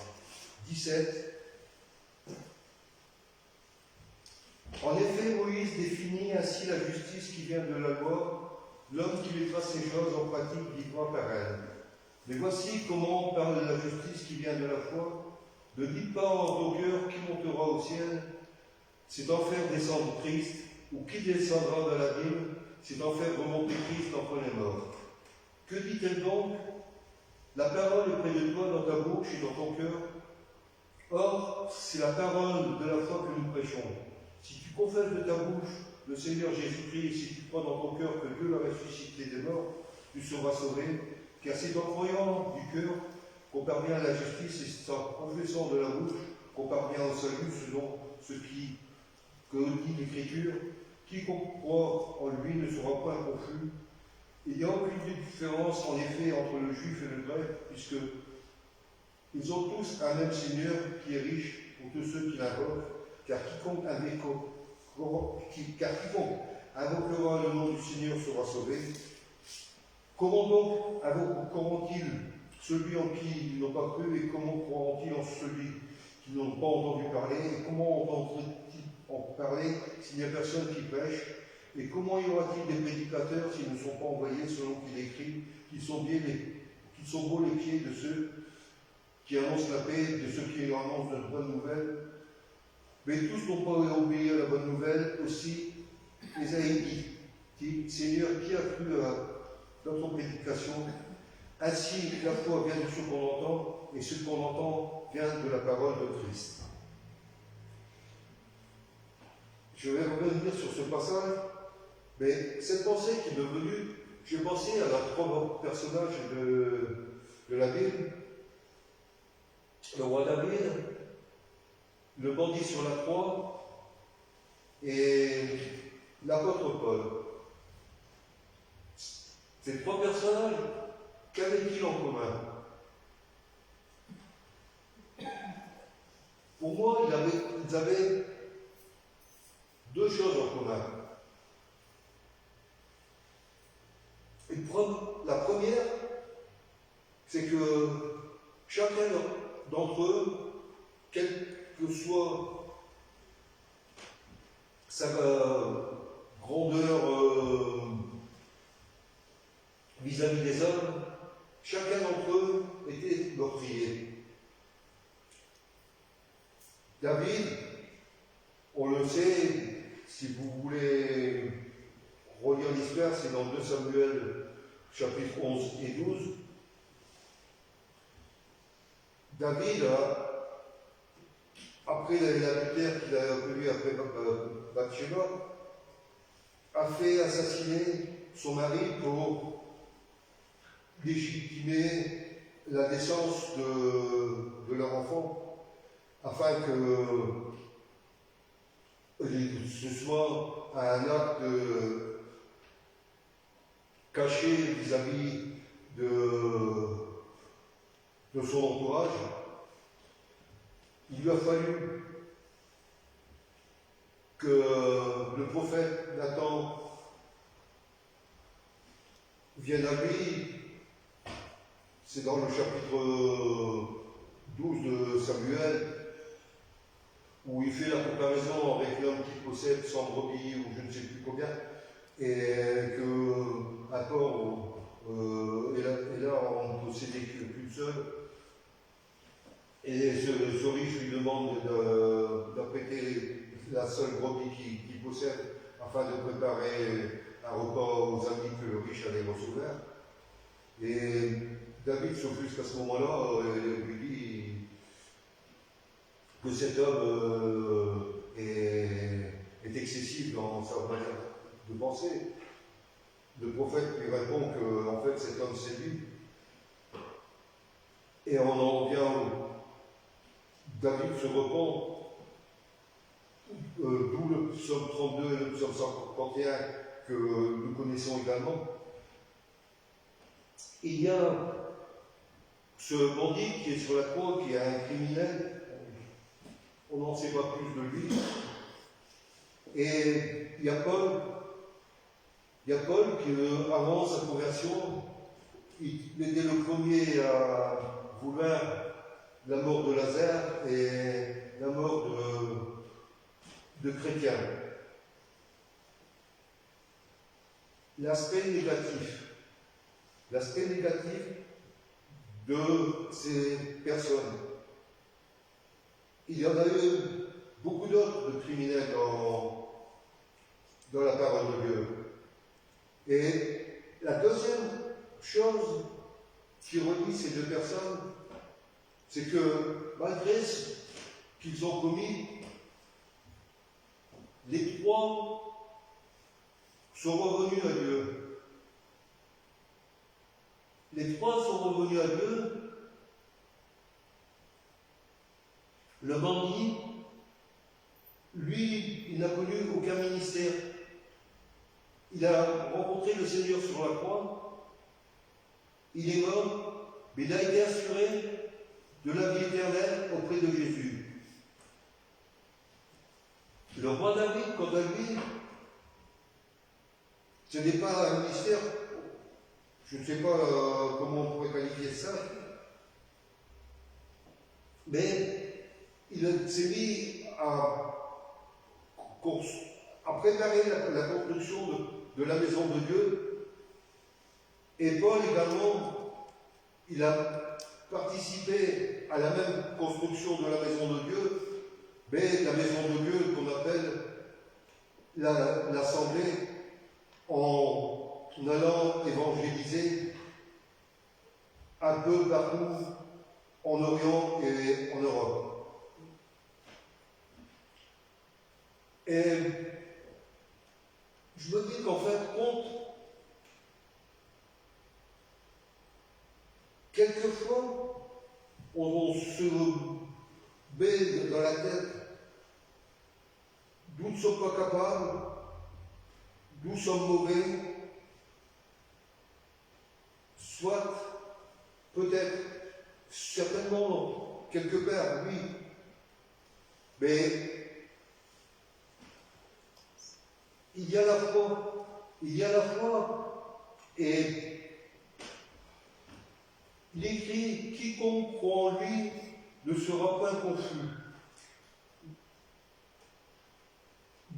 17. En effet, Moïse définit ainsi la justice qui vient de la loi. L'homme qui mettra ces choses en pratique vivra par elle. Mais voici comment parle la justice qui vient de la foi. Ne dites pas en ton cœur qui montera au ciel, c'est en faire descendre Christ, ou qui descendra dans l'abîme, c'est en faire remonter Christ entre les morts. Que dit-elle donc? La parole est près de toi dans ta bouche et dans ton cœur. Or, c'est la parole de la foi que nous prêchons. Si tu confesses de ta bouche le Seigneur Jésus-Christ, si tu crois dans ton cœur que Dieu l'a ressuscité des morts, tu seras sauvé. Car c'est en croyant du cœur qu'on parvient à la justice, et c'est en confessant de la bouche qu'on parvient au salut, selon ce que dit l'Écriture. Quiconque croit en lui ne sera point confus. Il n'y a aucune différence en effet entre le juif et le grec, puisque ils ont tous un même Seigneur qui est riche pour tous ceux qui l'invoquent, car quiconque invoquera le nom du Seigneur sera sauvé. Comment donc invoqueront-ils celui en qui ils n'ont pas cru, et comment croiront-ils en celui qui n'ont pas entendu parler, et comment entendront-ils en parler s'il n'y a personne qui prêche, et comment y aura-t-il des prédicateurs s'ils ne sont pas envoyés selon qu'il est écrit, qu'ils sont beaux les pieds de ceux qui annoncent la paix, de ceux qui annoncent de bonnes nouvelles. Mais tous n'ont pas obéi à la bonne nouvelle, aussi Ésaïe dit, Seigneur, qui a cru à notre prédication? Ainsi, la foi vient de ce qu'on entend, et ce qu'on entend vient de la parole de Christ. Je vais revenir sur ce passage, mais cette pensée qui m'est venue, j'ai pensé à la trois personnages de la Bible. Le roi David, le bandit sur la croix et l'apôtre Paul. Ces trois personnages, qu'avaient-ils en commun? Pour moi, ils avaient deux choses en commun. La première, c'est que chacun d'entre eux, quelle que soit sa grandeur vis-à-vis des hommes, chacun d'entre eux était meurtrier. David, on le sait, si vous voulez relire l'histoire, c'est dans 2 Samuel, chapitres 11 et 12. David, après l'adultère qu'il a connu après Bathsheba, a fait assassiner son mari pour légitimer la naissance de leur enfant, afin que ce soit un acte caché vis-à-vis de son entourage. Il lui a fallu que le prophète Nathan vienne à lui. C'est dans le chapitre 12 de Samuel, où il fait la comparaison avec l'homme qui possède 100 brebis ou je ne sais plus combien, et que Nathan est là en possédait qu'une seule. Et ce riche lui demande d'apprêter la seule brebis qu'il possède afin de préparer un repas aux amis que le riche allait recevoir. Et David s'offusque à ce moment-là et lui dit que cet homme est excessif dans sa manière de penser. Le prophète lui répond que en fait cet homme c'est lui. Et on en vient où David se repent, d'où le psaume 32 et le psaume 151 que nous connaissons également. Il y a ce bandit qui est sur la croix, qui est un criminel, on n'en sait pas plus de lui. Et il y a Paul qui, avant sa conversion, il était le premier à vouloir la mort de Lazare et la mort de chrétiens. L'aspect négatif de ces personnes. Il y en a eu beaucoup d'autres de criminels dans la parole de Dieu. Et la deuxième chose qui relie ces deux personnes, c'est que malgré ce qu'ils ont commis, les trois sont revenus à Dieu. Les trois sont revenus à Dieu. Le bandit, lui, il n'a connu aucun ministère. Il a rencontré le Seigneur sur la croix, il est mort, mais il a été assuré de la vie éternelle auprès de Jésus. Le roi David, quant à lui, ce n'est pas un mystère, je ne sais pas comment on pourrait qualifier ça, mais il s'est mis à préparer la construction de la maison de Dieu. Et Paul également, il a participé à la même construction de la maison de Dieu, mais la maison de Dieu qu'on appelle l'Assemblée, en allant évangéliser un peu partout en Orient et en Europe. Et je me dis qu'en fait, quelquefois, on se met dans la tête d'où ne sommes pas capables, d'où sommes mauvais, soit, peut-être, certainement, quelque part, oui, mais il y a la foi, et il écrit, quiconque croit en lui ne sera point confus.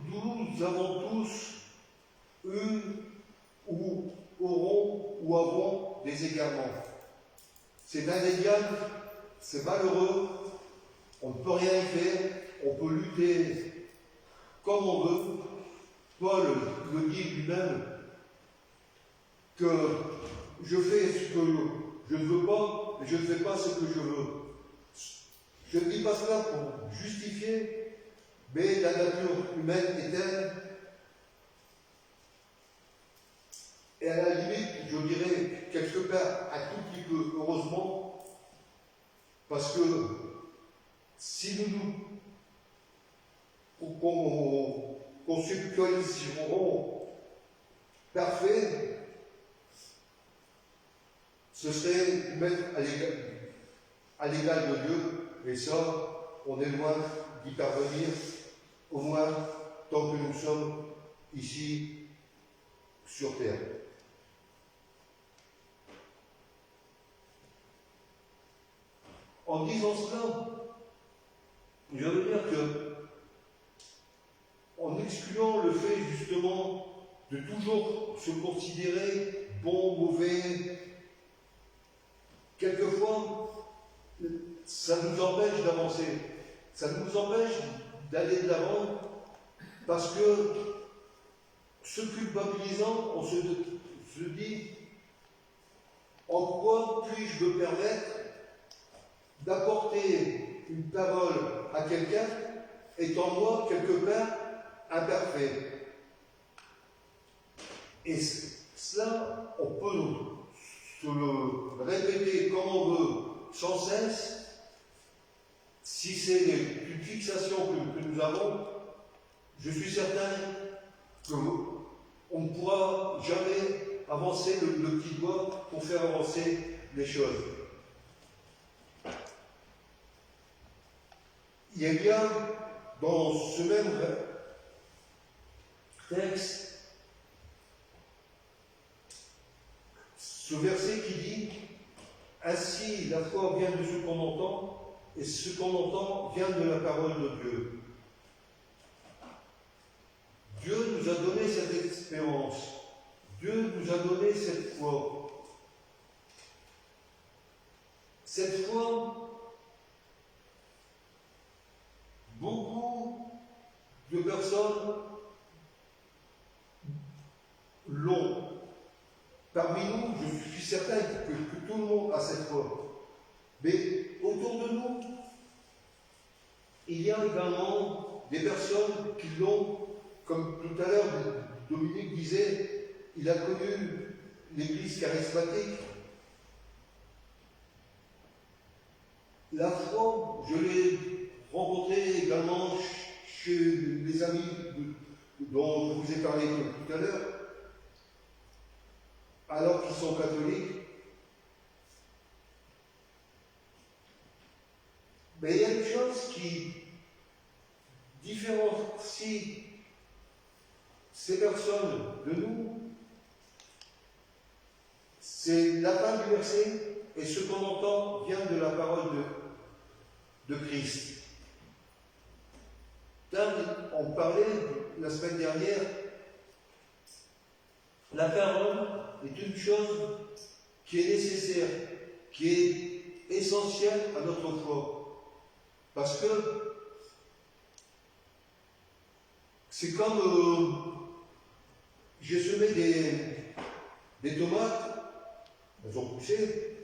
Nous avons tous eu ou auront ou avons des égarements. C'est indéniable, c'est malheureux, on ne peut rien y faire, on peut lutter comme on veut. Paul le dit lui-même que je fais ce que je ne veux pas, mais je ne fais pas ce que je veux. Je ne dis pas cela pour justifier, mais la nature humaine est telle. Et à la limite, je dirais quelque part un tout petit peu heureusement, parce que si nous conceptualiserons parfait, ce serait mettre à l'égal de Dieu, et ça, on est loin d'y parvenir, au moins tant que nous sommes ici sur terre. En disant cela, je veux dire que, en excluant le fait justement de toujours se considérer bon, mauvais, quelquefois, ça nous empêche d'avancer, ça nous empêche d'aller de l'avant, parce que, se culpabilisant, on se dit, en quoi puis-je me permettre d'apporter une parole à quelqu'un étant moi quelque part imparfait. Et cela, on peut se le répéter comme on veut sans cesse. Si c'est une fixation que nous avons, je suis certain qu'on ne pourra jamais avancer le petit doigt pour faire avancer les choses. Il y a bien dans ce même texte ce verset qui dit « Ainsi la foi vient de ce qu'on entend, et ce qu'on entend vient de la parole de Dieu. » Dieu nous a donné cette espérance, Dieu nous a donné cette foi. Cette foi, beaucoup de personnes l'ont. Parmi nous, je suis certain que tout le monde a cette foi. Mais autour de nous, il y a également des personnes qui l'ont, comme tout à l'heure Dominique disait, il a connu l'Église charismatique. La foi, je l'ai rencontrée également chez les amis dont je vous ai parlé tout à l'heure, alors qu'ils sont catholiques, Mais il y a une chose qui différencie ces personnes de nous, c'est la fin du verset et ce qu'on entend vient de la parole de Christ. Là, on parlait la semaine dernière, la parole est une chose qui est nécessaire, qui est essentielle à notre foi. Parce que c'est comme j'ai semé des tomates, elles ont poussé.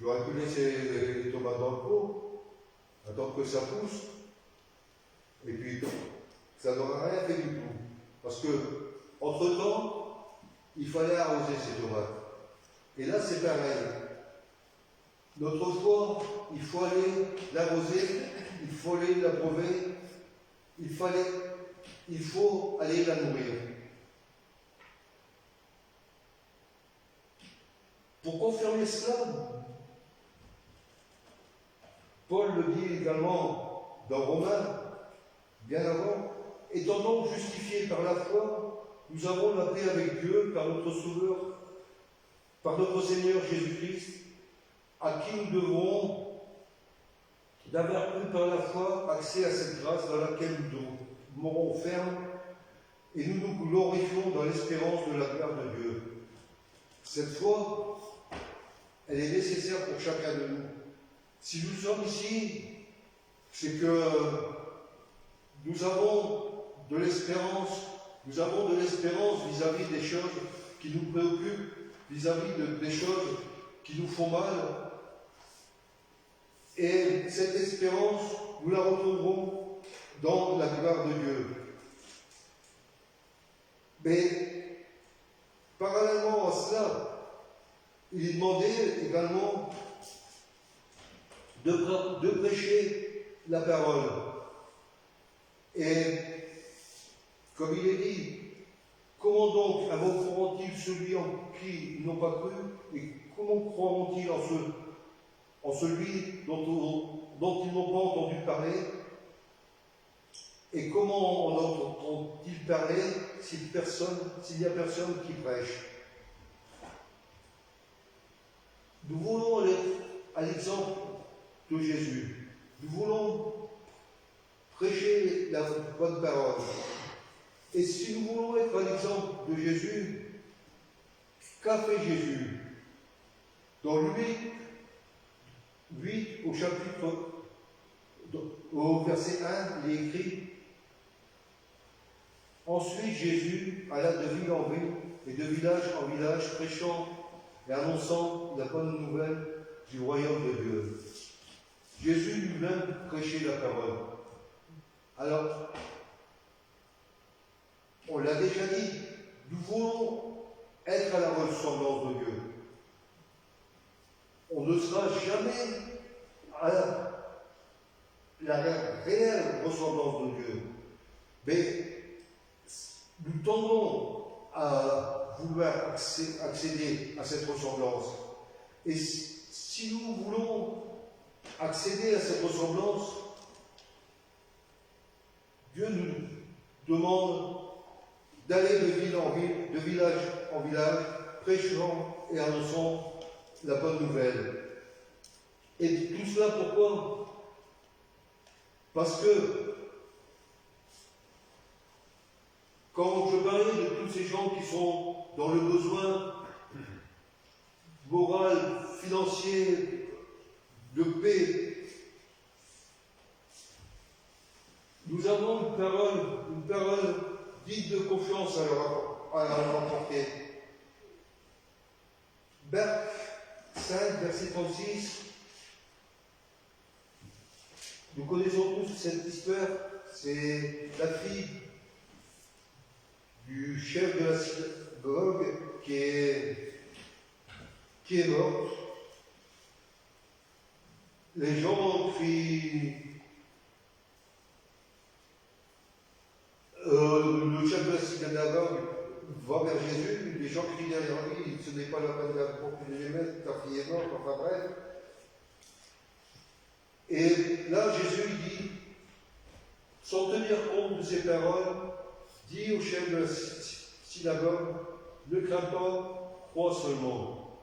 J'aurais pu laisser les tomates dans le pot, attendre que ça pousse, et puis ça n'aurait rien fait du tout. Parce que, entre-temps, il fallait arroser ces tomates. Et là, c'est pareil. Notre foi, il faut aller l'arroser, il faut aller l'abreuver, il faut aller la nourrir. Pour confirmer cela, Paul le dit également dans Romains, bien avant, étant donc justifiés par la foi, nous avons la paix avec Dieu par notre Sauveur, par notre Seigneur Jésus-Christ, à qui nous devons, d'avoir eu par la foi accès à cette grâce dans laquelle nous demeurons fermes, et nous nous glorifions dans l'espérance de la gloire de Dieu. Cette foi, elle est nécessaire pour chacun de nous. Si nous sommes ici, c'est que nous avons de l'espérance vis-à-vis des choses qui nous préoccupent, vis-à-vis des choses qui nous font mal. Et cette espérance, nous la retrouverons dans la gloire de Dieu. Mais, parallèlement à cela, il demandait également de prêcher la parole. Et, comme il est dit, comment donc invoqueront-ils celui en qui ils n'ont pas cru, et comment croiront-ils en celui dont ils n'ont pas entendu parler? Et comment en entendront-ils parler s'il n'y a personne qui prêche? Nous voulons aller à l'exemple de Jésus. Nous voulons prêcher la bonne parole. Et si nous voulons être à l'exemple de Jésus, qu'a fait Jésus? Dans Luc 8, au verset 1, il est écrit: Ensuite Jésus alla de ville en ville et de village en village, prêchant et annonçant la bonne nouvelle du royaume de Dieu. Jésus lui-même prêchait la parole. Alors, on l'a déjà dit, nous voulons être à la ressemblance de Dieu. On ne sera jamais à la réelle ressemblance de Dieu. Mais nous tendons à vouloir accéder à cette ressemblance. Et si nous voulons accéder à cette ressemblance, Dieu nous demande d'aller de ville en ville, de village en village, prêchant et annonçant la bonne nouvelle. Et tout cela pourquoi? Parce que quand je parlais de tous ces gens qui sont dans le besoin moral, financier, de paix, nous avons une parole digne de confiance à leur apporter. Berk 5, verset 36. Nous connaissons tous cette histoire. C'est la fille du chef de la synagogue qui est morte. Les gens crient. Le chef de la synagogue va vers Jésus, les gens crient derrière lui, ce n'est pas la peine pour que les mettre, ta fille est morte, enfin bref. Et là, Jésus il dit, sans tenir compte de ces paroles, dit au chef de la synagogue, ne crains pas, crois seulement.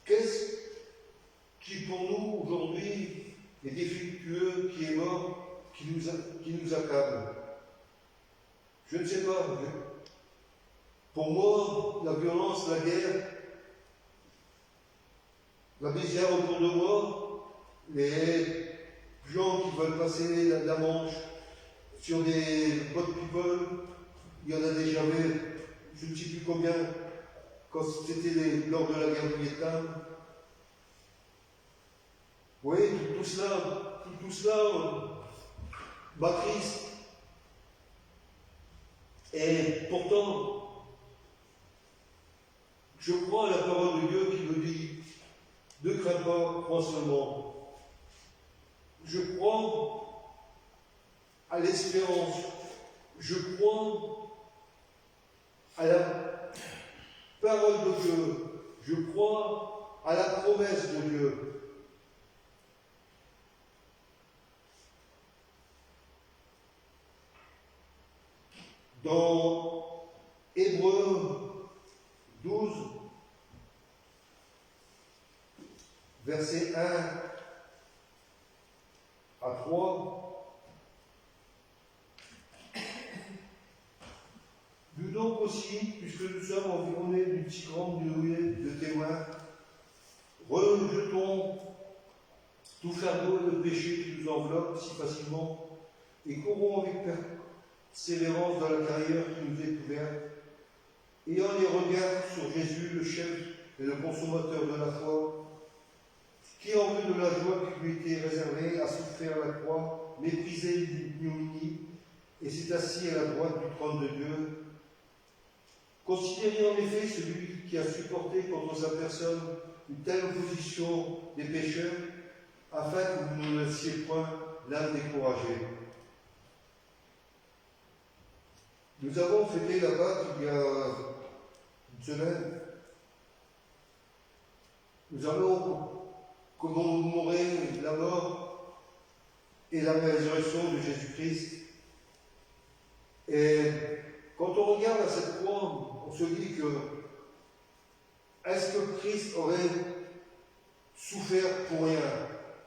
Qu'est-ce qui pour nous aujourd'hui est défectueux, qui est mort, qui nous accable? Je ne sais pas. Pour moi, la violence, la guerre, la misère autour de moi, les gens qui veulent passer la Manche sur des boat people, il y en a déjà eu, je ne sais plus combien, quand c'était lors de la guerre du Vietnam. Oui, tout cela m'attriste. Et pourtant, je crois à la parole de Dieu qui me dit, ne crains pas, crois seulement. Je crois à l'espérance. Je crois à la parole de Dieu. Je crois à la promesse de Dieu. Dans Hébreux 12, versets 1 à 3, nous donc aussi, puisque nous sommes environnés d'une si grande nuée de témoins, rejetons tout fardeau et le péché qui nous enveloppe si facilement et courons avec persévérance dans la carrière qui nous est ouverte, ayant les regards sur Jésus, le chef et le consommateur de la foi, qui, en vue de la joie qui lui était réservée, a souffert la croix, méprisé l'ignominie, et s'est assis à la droite du trône de Dieu. Considérez en effet celui qui a supporté contre sa personne une telle opposition des pécheurs, afin que vous ne laissiez point l'âme découragée. Nous avons fêté la Pâque il y a une semaine. Nous allons commémorer la mort et la résurrection de Jésus-Christ. Et quand on regarde à cette croix, on se dit que est-ce que Christ aurait souffert pour rien?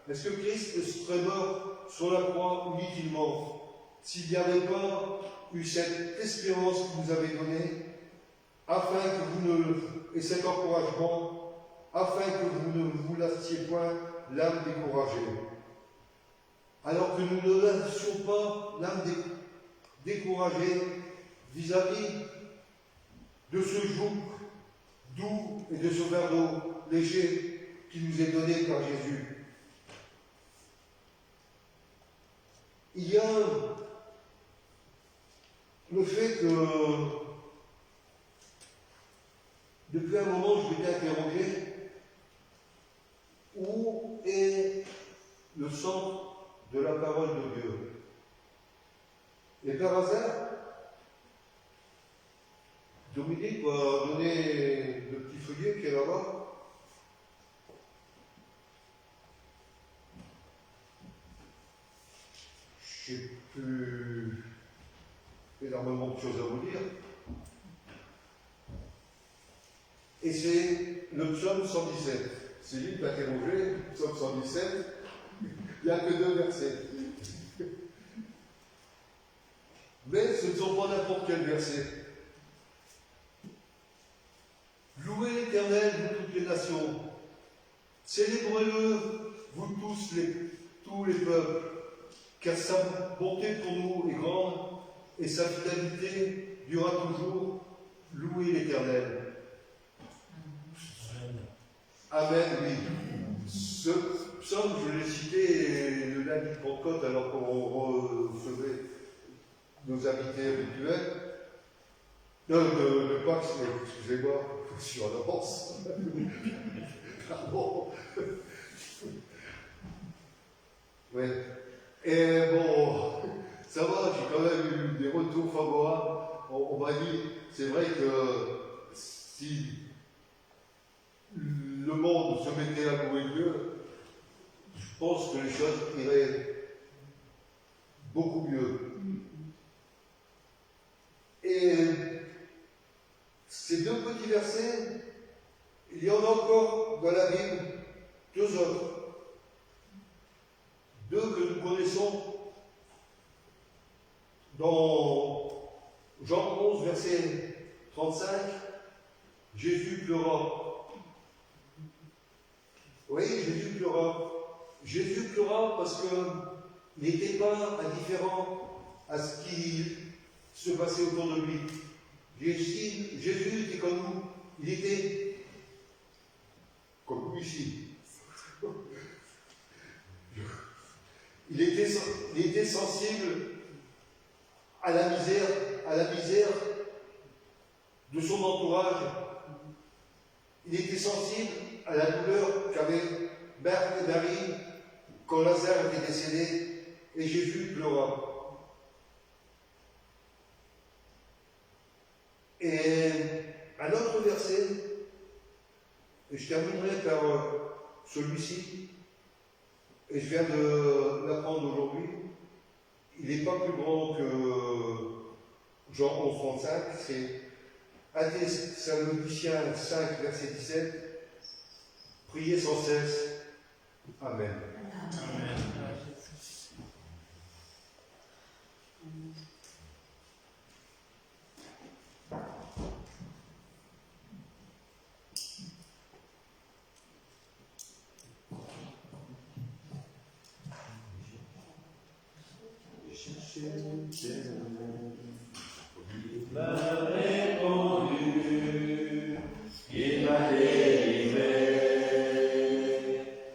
Est-ce que Christ serait mort sur la croix inutilement s'il n'y avait pas eu cette espérance qu'il nous avait donnée, afin que vous ne, et cet encouragement, afin que vous ne vous lassiez point l'âme découragée. Alors que nous ne lassions pas l'âme découragée vis-à-vis de ce joug doux et de ce fardeau léger qui nous est donné par Jésus. Il y a le fait que depuis un moment je m'étais interrogé où est le centre de la parole de Dieu. Et par hasard, Dominique m'a donné le petit feuillet qui est là-bas. Je n'ai plus énormément de choses à vous dire. Et c'est le psaume 117. C'est lui qui m'a interrogé, psaume 117, il n'y a que 2 versets. Mais ce ne sont pas n'importe quel verset. Louez l'Éternel, vous toutes les nations. Célébrez-le, vous tous les peuples, car sa bonté pour nous est grande et sa fidélité durera toujours. Louez l'Éternel. Amen, oui. Ce psaume, je l'ai cité le lundi de Pentecôte alors qu'on recevait nos invités habituels. De Pâques, excusez-moi, je suis en avance. Pardon. Oui. Et bon, ça va, j'ai quand même eu des retours favorables. On m'a dit, c'est vrai que si le monde se mettait à louer Dieu, je pense que les choses iraient beaucoup mieux. Et ces deux petits versets, il y en a encore dans la Bible deux autres. Deux que nous connaissons dans Jean 11, verset 35, Jésus pleura. Oui, Jésus pleura. Jésus pleura parce qu'il n'était pas indifférent à ce qui se passait autour de lui. Jésus était comme nous. Il était comme nous ici. Il était sensible à la misère de son entourage. Il était sensible à la douleur qu'avaient Marthe et Marie quand Lazare était décédé, et Jésus pleura. Et un autre verset, et je terminerai par celui-ci, et je viens de l'apprendre aujourd'hui. Il n'est pas plus grand que Jean 11, 35, c'est 1 Thessaloniciens 5, verset 17. Priez sans cesse. Amen. Amen. Il m'a répondu, il m'a délivré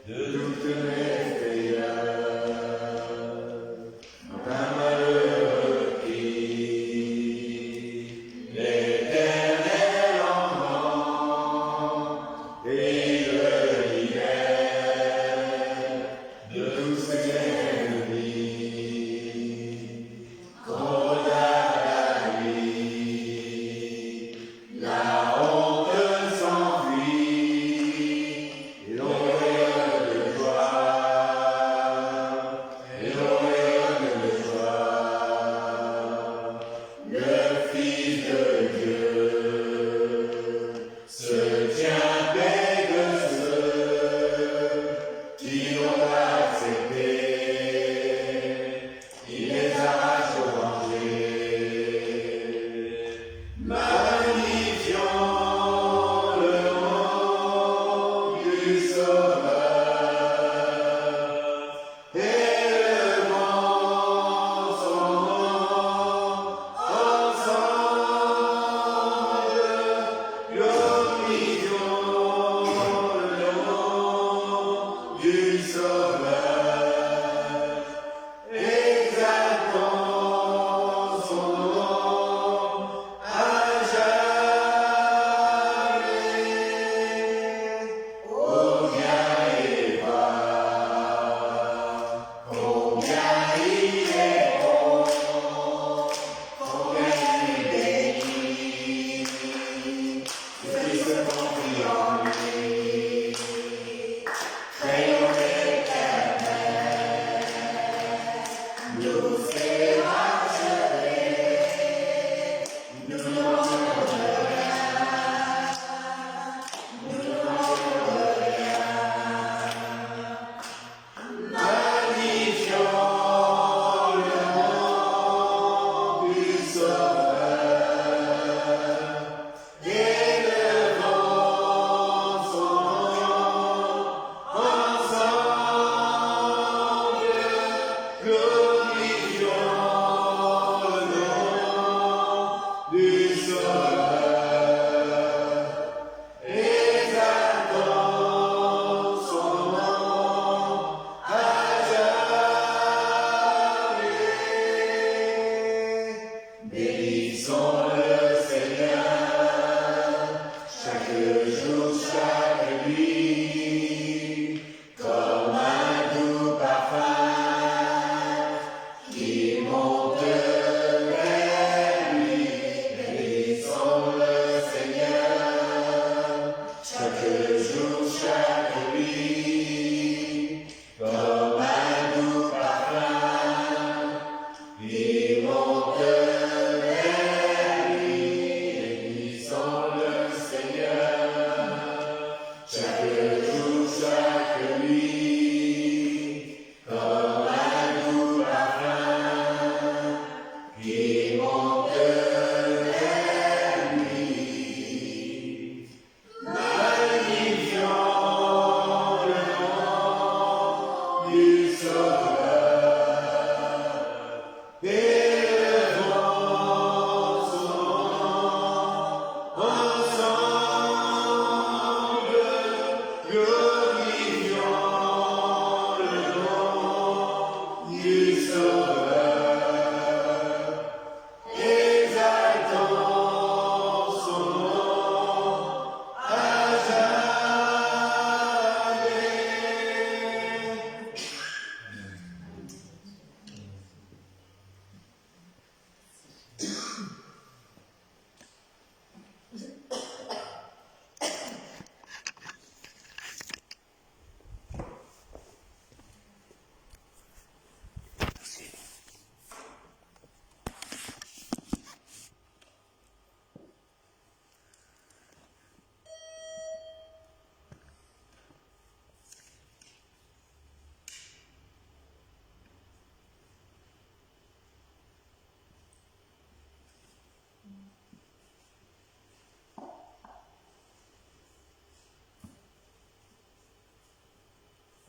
de toutes mes frayeurs. Un malheureux qui l'Éternel entend et le libère de tous ses ennemis. Condamne à lui, la honte s'enfuit, et l'auréole de joie, et l'auréole de joie. Le Fils de Dieu se tient près de ceux qui l'ont accepté. Il les arrache au danger. Magnifions le nom du Sauveur, élevons son nom ensemble. Glorifions le nom du Sauveur. Exaltons son nom à jamais. Oh, viens et vois combien il est bon, combien il bénit, ceux qui se confient en lui. Craignons l'Éternel, nous c'est racheter, nous n'aurons rien, nous n'aurons rien. Magnifions le nom du Sauveur, élevons son nom ensemble. Glorifions le nom du Sauveur. Exaltons son nom à jamais. Bénissons le Seigneur chaque jour, chaque nuit, comme un doux parfum qui monte vers lui. Bénissons le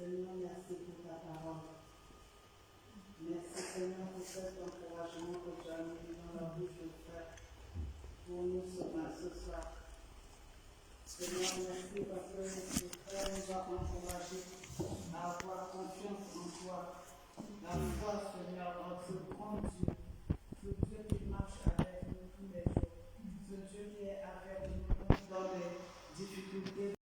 Seigneur, merci pour ta parole. Merci Seigneur pour cet encouragement que tu as mis dans la bouche de frère pour nous ce soir. Seigneur, merci parce que ce frère nous a encouragés à avoir confiance en toi. La foi, Seigneur, en ce grand Dieu, ce Dieu qui marche avec nous tous les jours, ce Dieu qui est avec nous dans les difficultés.